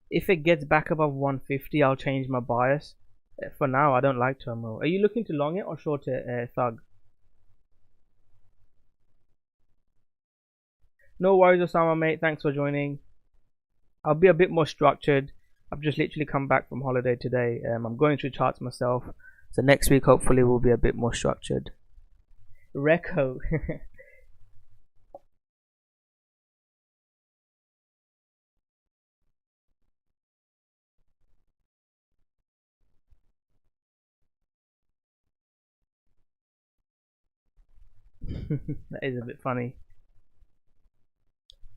If it gets back above 150, I'll change my bias. For now, I don't like Tomo. Are you looking to long it or short it, Thug? No worries, Osama, mate. Thanks for joining. I'll be a bit more structured. I've just literally come back from holiday today. I'm going through charts myself. So next week, hopefully, will be a bit more structured. Rocko. That is a bit funny.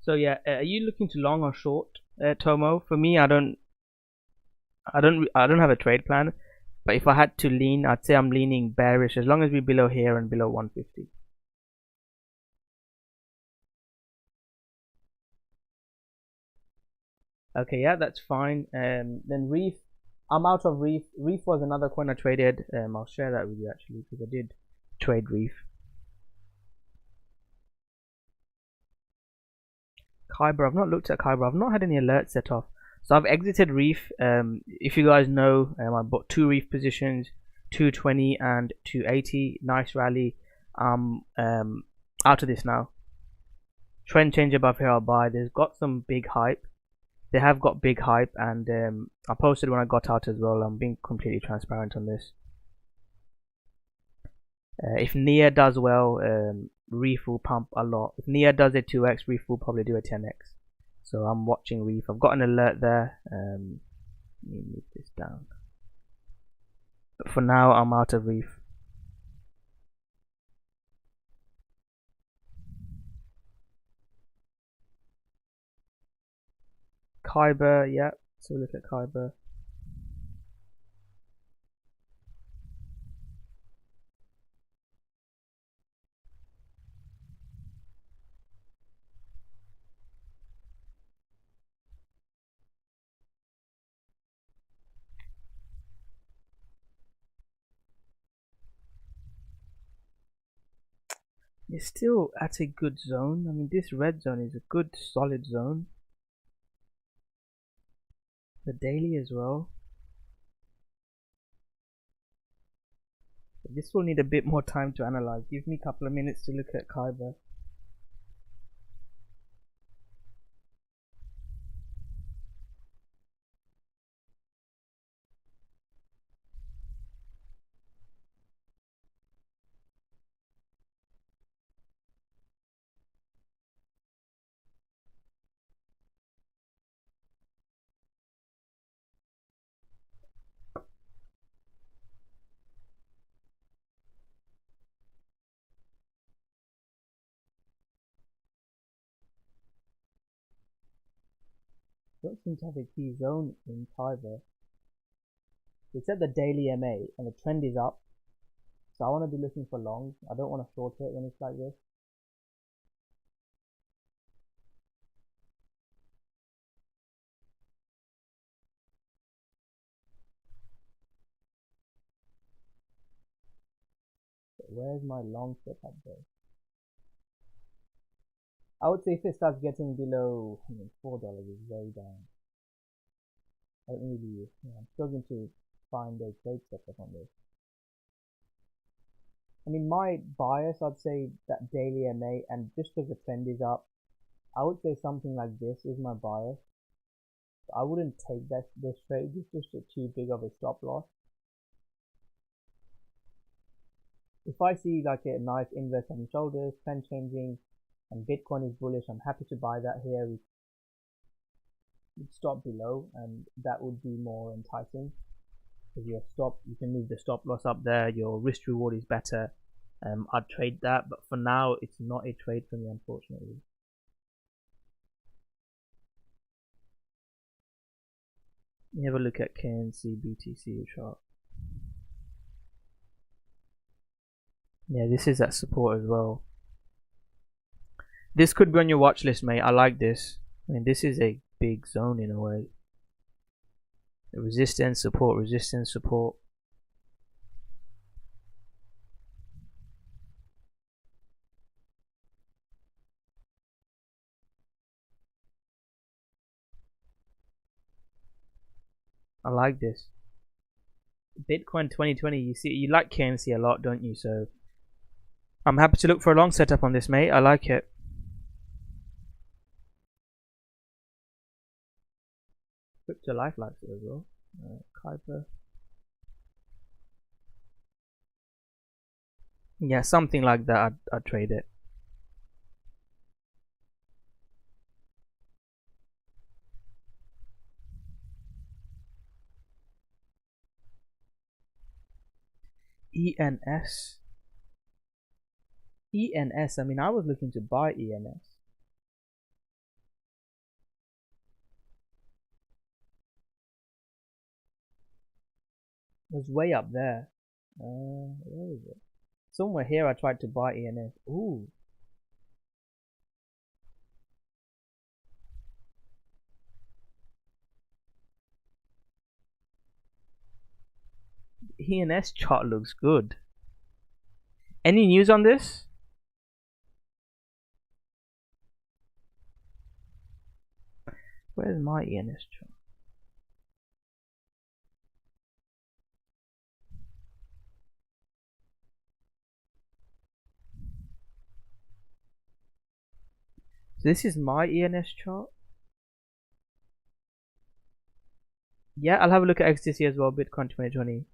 So yeah, are you looking to long or short, Tomo? For me, I don't have a trade plan. But if I had to lean, I'd say I'm leaning bearish as long as we're below here and below 150. Okay, yeah, that's fine. Then Reef, I'm out of Reef. Reef was another coin I traded. I'll share that with you actually because I did trade Reef. Kyber, I've not looked at Kyber. I've not had any alerts set off. So I've exited Reef. If you guys know, I bought 2 Reef positions, 220 and 280. Nice rally. Out of this now. Trend change above here, I'll buy. There's got some big hype. They have got big hype, and I posted when I got out as well. I'm being completely transparent on this. If Nia does well, Reef will pump a lot. If Nia does a 2x, Reef will probably do a 10x. So I'm watching Reef. I've got an alert there. Let me move this down. But for now, I'm out of Reef. Kyber, yeah. So look at Kyber. It's still at a good zone. I mean, this red zone is a good solid zone. The daily as well. But this will need a bit more time to analyze. Give me a couple of minutes to look at Kyber. Don't seem to have a key zone in Kyber. It's at the daily MA and the trend is up. So I want to be looking for longs. I don't want to short it when it's like this. But where's my long setup there? I would say if it starts getting below $4, it's very down. I don't really, I'm struggling to find a trade setup on this. I mean, my bias, I'd say that daily MA, and just because the trend is up, I would say something like this is my bias. I wouldn't take this trade. It's just too big of a stop loss. If I see like a nice inverse head and shoulders, trend changing, and Bitcoin is bullish, I'm happy to buy that here. We'd stop below, and that would be more enticing. Because your stop, you can move the stop loss up there. Your risk reward is better. I'd trade that, but for now, it's not a trade for me, unfortunately. Let me have a look at KNC BTC chart. Yeah, this is at support as well. This could be on your watch list, mate. I like this. I mean, this is a big zone in a way. Resistance, support, resistance, support. I like this. Bitcoin 2020, you like KNC a lot, don't you? So I'm happy to look for a long setup on this, mate. I like it. Crypto Life likes it as well. Kuiper. Yeah, something like that. I'd trade it. ENS. ENS. I mean, I was looking to buy ENS. It was way up there. Where is it? Somewhere here I tried to buy ENS. Ooh. ENS chart looks good. Any news on this? Where's my ENS chart? So this is my ENS chart. Yeah, I'll have a look at XTC as well, Bitcoin 2020.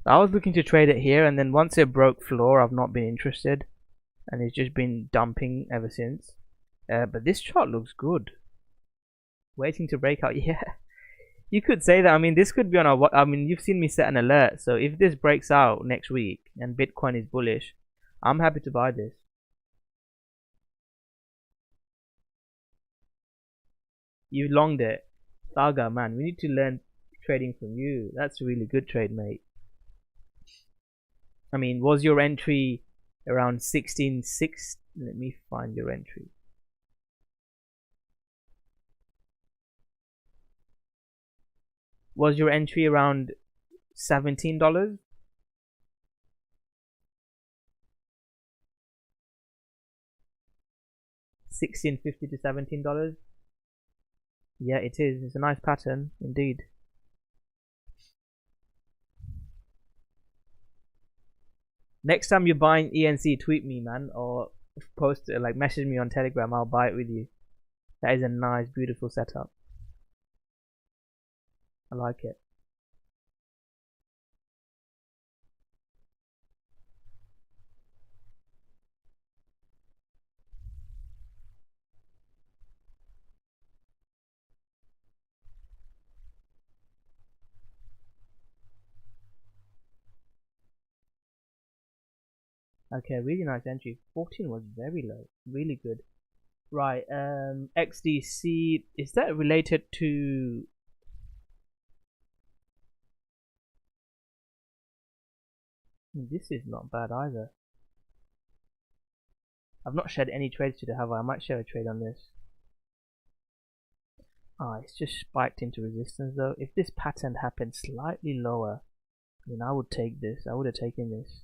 I was looking to trade it here, and then once it broke floor, I've not been interested, and it's just been dumping ever since. But this chart looks good. Waiting to break out, yeah. You could say that. I mean, this could be on a. I mean, you've seen me set an alert, so if this breaks out next week and Bitcoin is bullish, I'm happy to buy this. You longed it, Saga, man. We need to learn trading from you. That's a really good trade, mate. I mean, was your entry around 16.6? Let me find your entry. Was your entry around $17? $16.50 to $17. Yeah, it is. It's a nice pattern indeed. Next time you're buying ENC, tweet me, man, or post it, like message me on Telegram. I'll buy it with you. That is a nice, beautiful setup. I like it. Okay, really nice entry. 14 was very low. Really good. Right, XDC, is that related to... This is not bad either. I've not shared any trades today, have I? I might share a trade on this. It's just spiked into resistance though. If this pattern happened slightly lower, then I would take this. I would have taken this.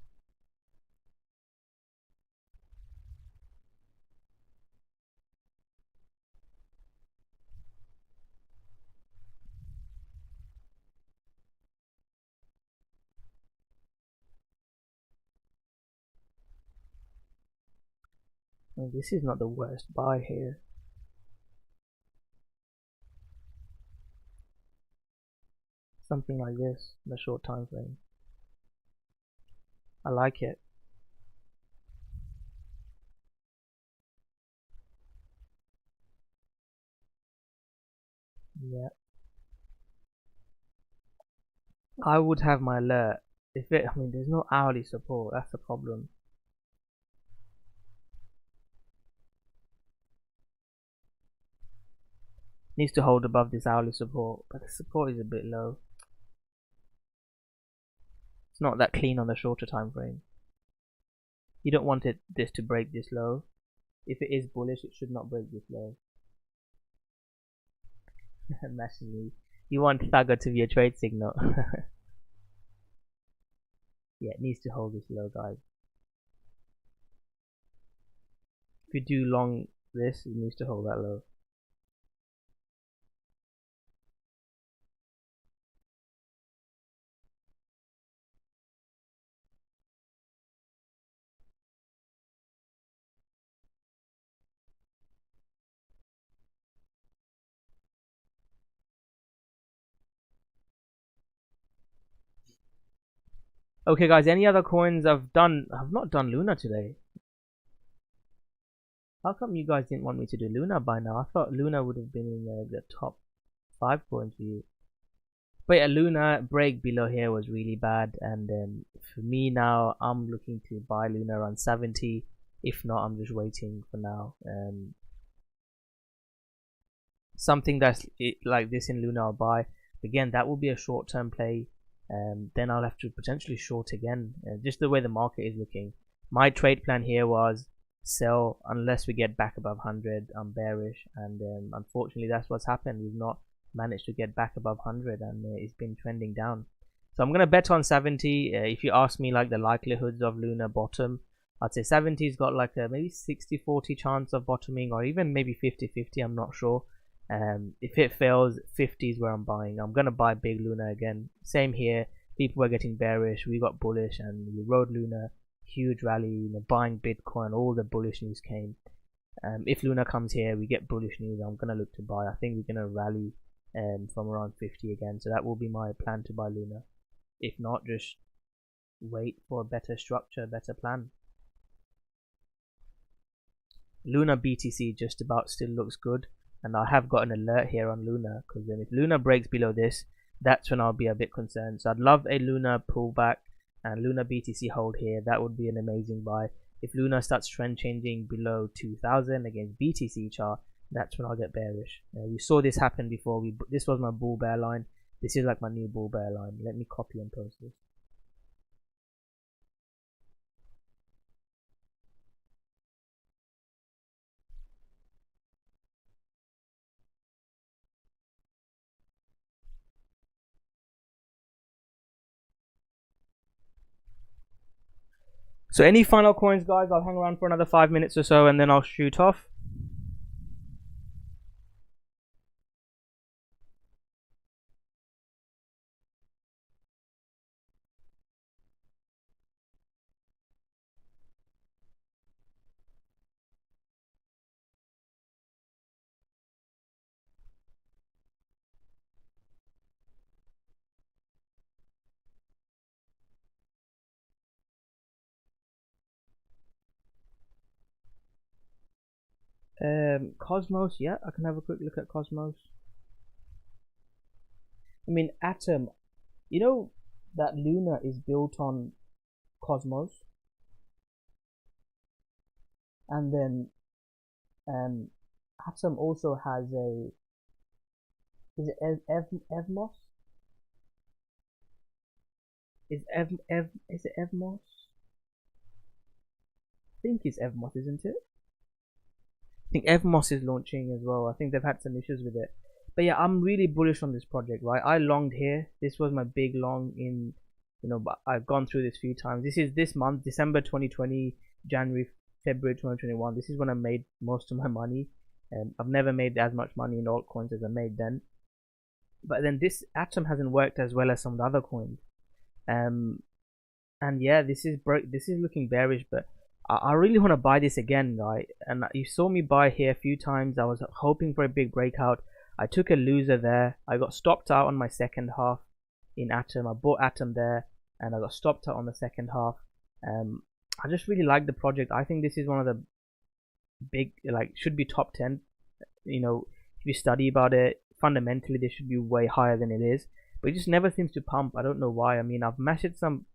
This is not the worst buy here. Something like this in a short time frame. I like it. Yeah. I would have my alert. I mean, there's no hourly support. That's the problem. Needs to hold above this hourly support, but the support is a bit low. It's not that clean on the shorter time frame. You don't want this to break this low. If it is bullish, it should not break this low. Massively. You want Thugger to be a trade signal. Yeah, it needs to hold this low, guys. If you do long this, it needs to hold that low. Okay, guys, any other coins I've not done Luna today. How come you guys didn't want me to do Luna by now? I thought Luna would have been in the top 5 coins for you. But yeah, Luna break below here was really bad, and for me now, I'm looking to buy Luna around 70. If not, I'm just waiting for now. Something that's like this in Luna I'll buy. Again, that will be a short-term play. Then I'll have to potentially short again. Just the way the market is looking. My trade plan here was sell unless we get back above 100. I'm bearish, and unfortunately that's what's happened. We've not managed to get back above 100, and it's been trending down. So I'm gonna bet on 70. If you ask me like the likelihoods of Luna bottom, I'd say 70's got like a maybe 60-40 chance of bottoming, or even maybe 50-50. I'm not sure. If it fails, 50 is where I'm buying. I'm gonna buy big Luna again. Same here. People were getting bearish. We got bullish, and we rode Luna. Huge rally. Buying Bitcoin. All the bullish news came. If Luna comes here, we get bullish news. I'm gonna look to buy. I think we're gonna rally from around 50 again. So that will be my plan to buy Luna. If not, just wait for a better structure, better plan. Luna BTC just about still looks good. And I have got an alert here on Luna, because then if Luna breaks below this, that's when I'll be a bit concerned. So I'd love a Luna pullback and Luna BTC hold here. That would be an amazing buy. If Luna starts trend changing below 2000 against BTC chart, that's when I'll get bearish. We saw this happen before. This was my bull bear line. This is like my new bull bear line. Let me copy and post this. So any final coins, guys? I'll hang around for another 5 minutes or so, and then I'll shoot off. Cosmos, yeah, I can have a quick look at Cosmos. I mean, Atom, you know that Luna is built on Cosmos, and then um, Atom also has a, is it Evmos? Is it Evmos? I think it's Evmos, isn't it? I think Evmos is launching as well. I think they've had some issues with it. But yeah, I'm really bullish on this project, right? I longed here. This was my big long in, but I've gone through this few times. This is this month, December 2020, January, February 2021. This is when I made most of my money. I've never made as much money in altcoins as I made then. But then this Atom hasn't worked as well as some of the other coins. Um, and yeah, this is looking bearish, but I really want to buy this again, right? And you saw me buy here a few times. I was hoping for a big breakout. I took a loser there. I got stopped out on my second half in Atom. I bought Atom there, and I got stopped out on the second half. I just really like the project. I think this is one of the big, like, should be top 10. If you study about it, fundamentally, they should be way higher than it is. But it just never seems to pump. I don't know why. I mean, I've messaged some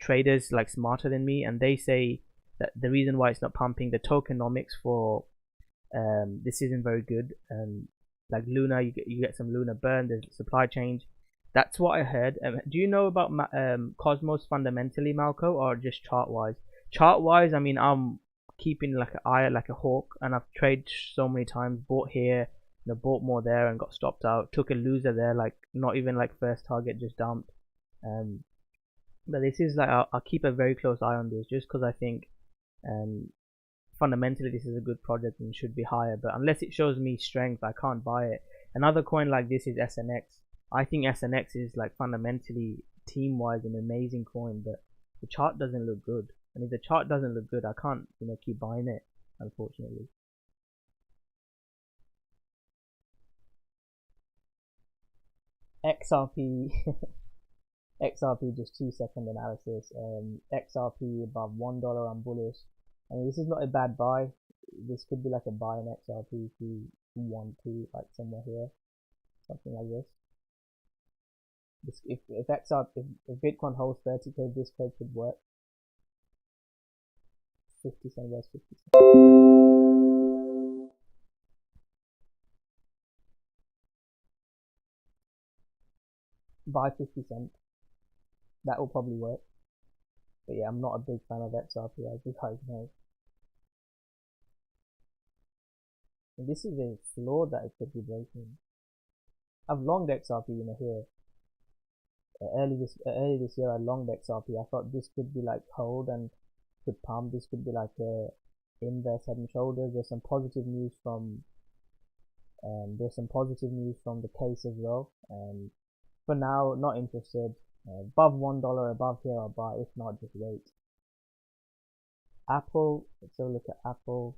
traders like smarter than me, and they say that the reason why it's not pumping, the tokenomics for this isn't very good. Like Luna, you get some Luna burn, there's supply change. That's what I heard. Do you know about Cosmos fundamentally, Malco, or just chart wise? Chart wise, I mean, I'm keeping like an eye like a hawk, and I've traded so many times, bought here, bought more there, and got stopped out. Took a loser there, like not even like first target, just dumped. But this is like I'll keep a very close eye on this, just because I think um, fundamentally this is a good project and should be higher. But unless it shows me strength, I can't buy it. Another coin like this is SNX. I think SNX is like fundamentally team wise an amazing coin, but the chart doesn't look good. And if the chart doesn't look good, I can't keep buying it, unfortunately. XRP XRP, just 2 second analysis. XRP above $1, I'm bullish. I mean, this is not a bad buy. This could be like a buy in XRP if you want to, like somewhere here, something like this. If Bitcoin holds 30k, this trade could work. 50 cent, where's 50 cent? Buy 50 cent. That will probably work. But yeah, I'm not a big fan of XRP, as you guys know. And this is a floor that it could be breaking. I've longed XRP, here. Early this year, I longed XRP. I thought this could be like hold and could pump. This could be like a inverse head and shoulders. There's some positive news from the case as well. For now, not interested. Above $1, above here, I'll buy. If not, just wait. Apple. Let's have a look at Apple.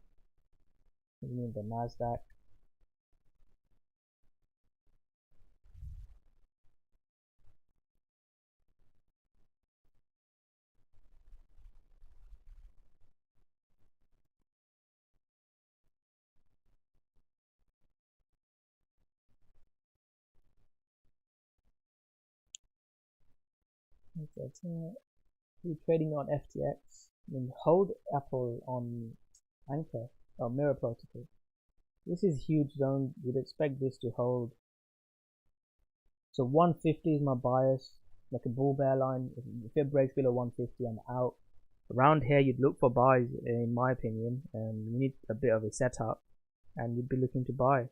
What do you mean the Nasdaq? We're trading on FTX. I mean, hold Apple on Anchor or Mirror Protocol. This is huge zone. You'd expect this to hold. So 150 is my bias, like a bull bear line. If it breaks below 150, I'm out. Around here, you'd look for buys, in my opinion. And you need a bit of a setup, and you'd be looking to buy.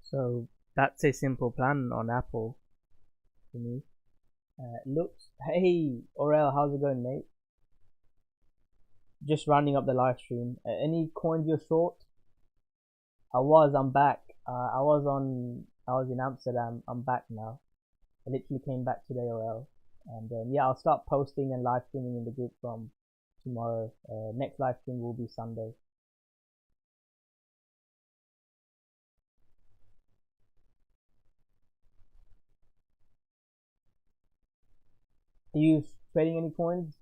So that's a simple plan on Apple for me. Looks, hey, Orel, how's it going, mate? Just rounding up the live stream. Any coins you're short? I'm back. I was in Amsterdam. I'm back now. I literally came back today, Orel. And yeah, I'll start posting and live streaming in the group from tomorrow. Next live stream will be Sunday. Are you trading any coins?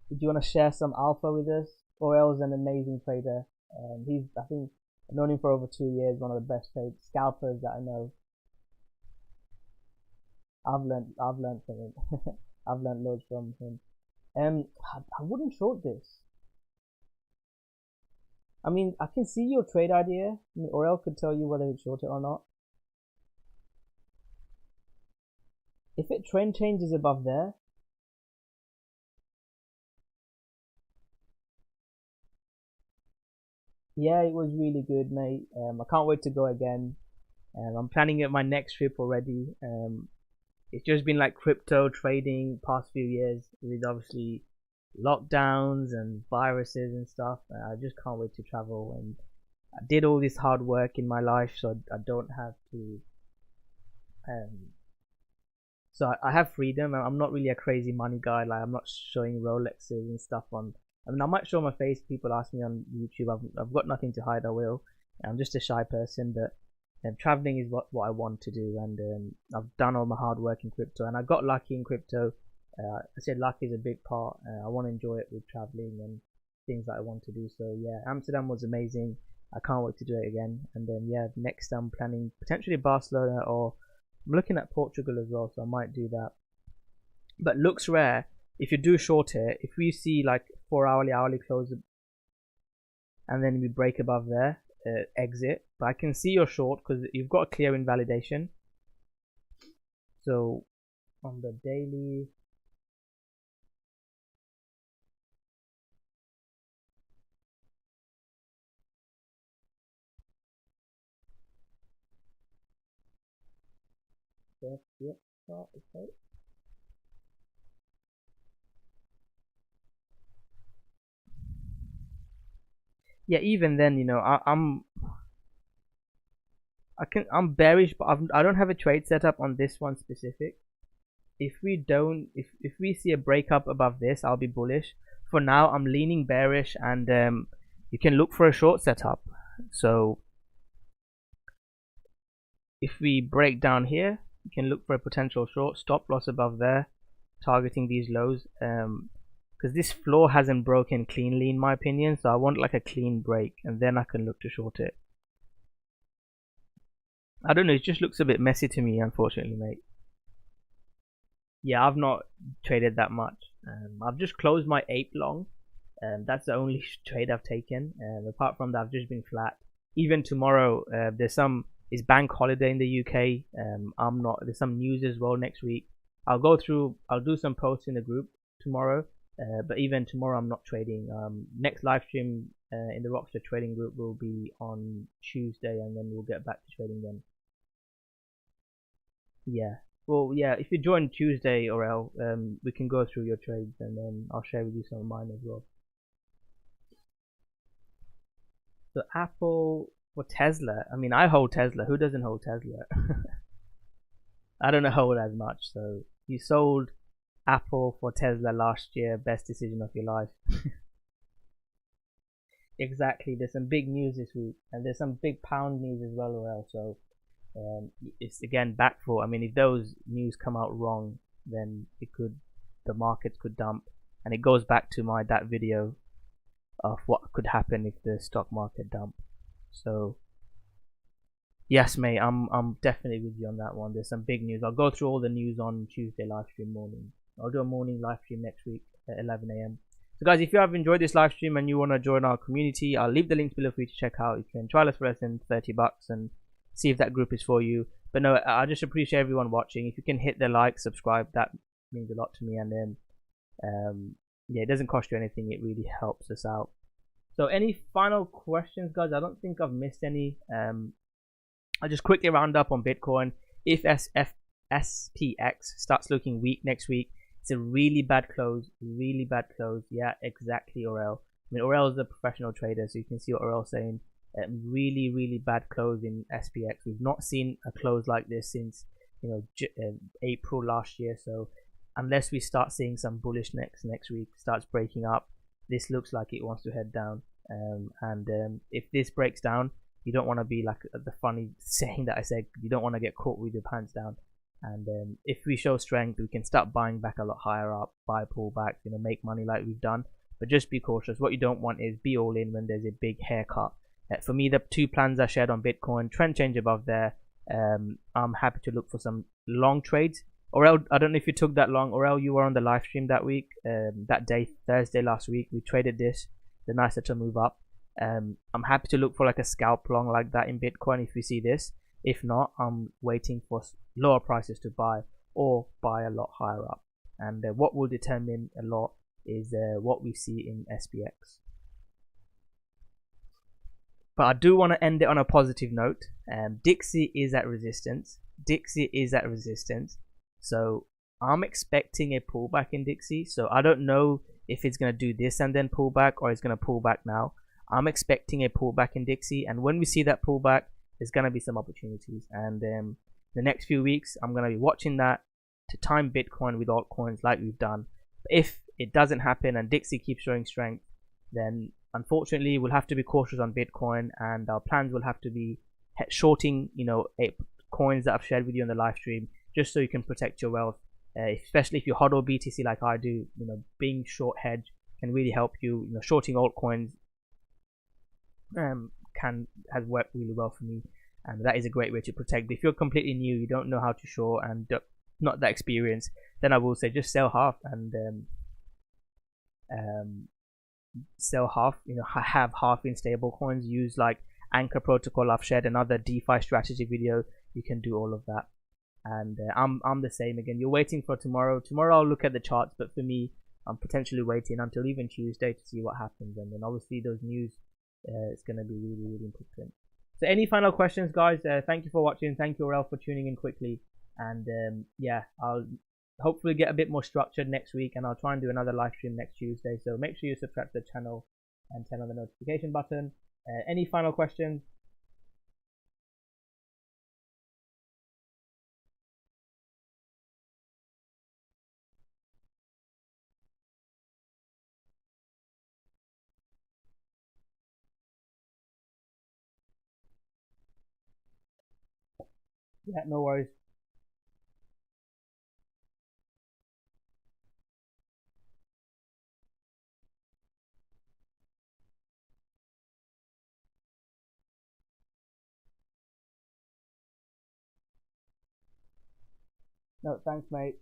Did you want to share some alpha with us? Orel's an amazing trader. I think, I've known him for over 2 years. One of the best scalpers that I know. I've learned from him. I've learned loads from him. I wouldn't short this. I mean, I can see your trade idea. I mean, Orel could tell you whether to short it or not. If it trend changes above there, yeah, it was really good, mate. I can't wait to go again. I'm planning my next trip already. It's just been like crypto trading past few years with obviously lockdowns and viruses and stuff. I just can't wait to travel, and I did all this hard work in my life, so I don't have to. So I have freedom. I'm not really a crazy money guy. Like, I'm not showing Rolexes and stuff on. I mean, I might show my face. People ask me on YouTube. I've got nothing to hide. I will. I'm just a shy person, but traveling is what I want to do, and I've done all my hard work in crypto, and I got lucky in crypto. I said luck is a big part. I want to enjoy it with traveling and things that I want to do. So yeah, Amsterdam was amazing. I can't wait to do it again. And then yeah, next I'm planning potentially Barcelona, or I'm looking at Portugal as well, so I might do that. But looks rare. If you do short it, if we see like 4 hourly close, and then we break above there, exit. But I can see your short because you've got a clear invalidation. So on the daily, yep, okay. Yeah, even then, I'm bearish, but I don't have a trade set up on this one specific. If we see a breakup above this, I'll be bullish. For now, I'm leaning bearish, and you can look for a short setup. So if we break down here, you can look for a potential short. Stop loss above there, targeting these lows. Because this floor hasn't broken cleanly in my opinion, so I want like a clean break, and then I can look to short it. I don't know, it just looks a bit messy to me, unfortunately, mate. Yeah, I've not traded that much. I've just closed my ape long. That's the only trade I've taken. Apart from that, I've just been flat. Even tomorrow, it's bank holiday in the UK. There's some news as well next week. I'll do some posts in the group tomorrow. But even tomorrow, I'm not trading. Next live stream in the Rockstar trading group will be on Tuesday, and then we'll get back to trading then. Yeah. Well, yeah. If you join Tuesday, Orel, we can go through your trades, and then I'll share with you some of mine as well. So Apple for Tesla. I mean, I hold Tesla. Who doesn't hold Tesla? I don't hold as much. So you sold Apple for Tesla last year. Best decision of your life. Exactly. There's some big news this week, and there's some big pound news as well, Orel. So it's again back for. I mean, if those news come out wrong, then the markets could dump, and it goes back to that video of what could happen if the stock market dump. So yes, mate, I'm definitely with you on that one. There's some big news. I'll go through all the news on Tuesday live stream morning. I'll do a morning live stream next week at 11 a.m. So guys, if you have enjoyed this live stream and you want to join our community, I'll leave the links below for you to check out. You can trial us for less than $30 and see if that group is for you. But no, I just appreciate everyone watching. If you can hit the like, subscribe, that means a lot to me. And then yeah, it doesn't cost you anything. It really helps us out. So any final questions, guys? I don't think I've missed any. I'll just quickly round up on Bitcoin. If SPX starts looking weak next week, it's a really bad close. Really bad close. Yeah, exactly, Orel. I mean, Orel is a professional trader, so you can see what Orel's saying. Really, really bad close in SPX. We've not seen a close like this since April last year. So unless we start seeing some bullish next week starts breaking up, this looks like it wants to head down. And if this breaks down, you don't want to be like the funny saying that I said, you don't want to get caught with your pants down. And if we show strength, we can start buying back a lot higher up, buy pullbacks, make money like we've done. But just be cautious. What you don't want is be all in when there's a big haircut. For me, the two plans I shared on Bitcoin, trend change above there. I'm happy to look for some long trades. Orel, I don't know if you took that long. Orel, you were on the live stream that week, that day, Thursday last week. We traded this, the nice little move up. I'm happy to look for like a scalp long like that in Bitcoin if we see this. If not, I'm waiting for lower prices to buy or buy a lot higher up. And what will determine a lot is what we see in SPX. But I do want to end it on a positive note. Dixie is at resistance. So I'm expecting a pullback in Dixie. So I don't know if it's going to do this and then pull back, or it's going to pull back now. I'm expecting a pullback in Dixie. And when we see that pullback, there's going to be some opportunities. And the next few weeks, I'm going to be watching that to time Bitcoin with altcoins like we've done. If it doesn't happen and Dixie keeps showing strength, then unfortunately we'll have to be cautious on Bitcoin, and our plans will have to be shorting coins that I've shared with you on the live stream, just so you can protect your wealth, especially if you hodl BTC like I do. Being short hedge can really help you. Shorting altcoins has worked really well for me, and that is a great way to protect. But if you're completely new, you don't know how to short and not that experienced, then I will say just sell half and sell half. Have half in stable coins. Use like Anchor protocol. I've shared another DeFi strategy video. You can do all of that. And I'm the same again. You're waiting for tomorrow. Tomorrow I'll look at the charts, but for me, I'm potentially waiting until even Tuesday to see what happens. And then obviously those news, it's going to be really, really important. So any final questions, guys? Thank you for watching. Thank you, Aurel, for tuning in quickly. And yeah, I'll hopefully get a bit more structured next week, and I'll try and do another live stream next Tuesday. So make sure you subscribe to the channel and turn on the notification button. Any final questions? Yeah, no worries. No, thanks, mate.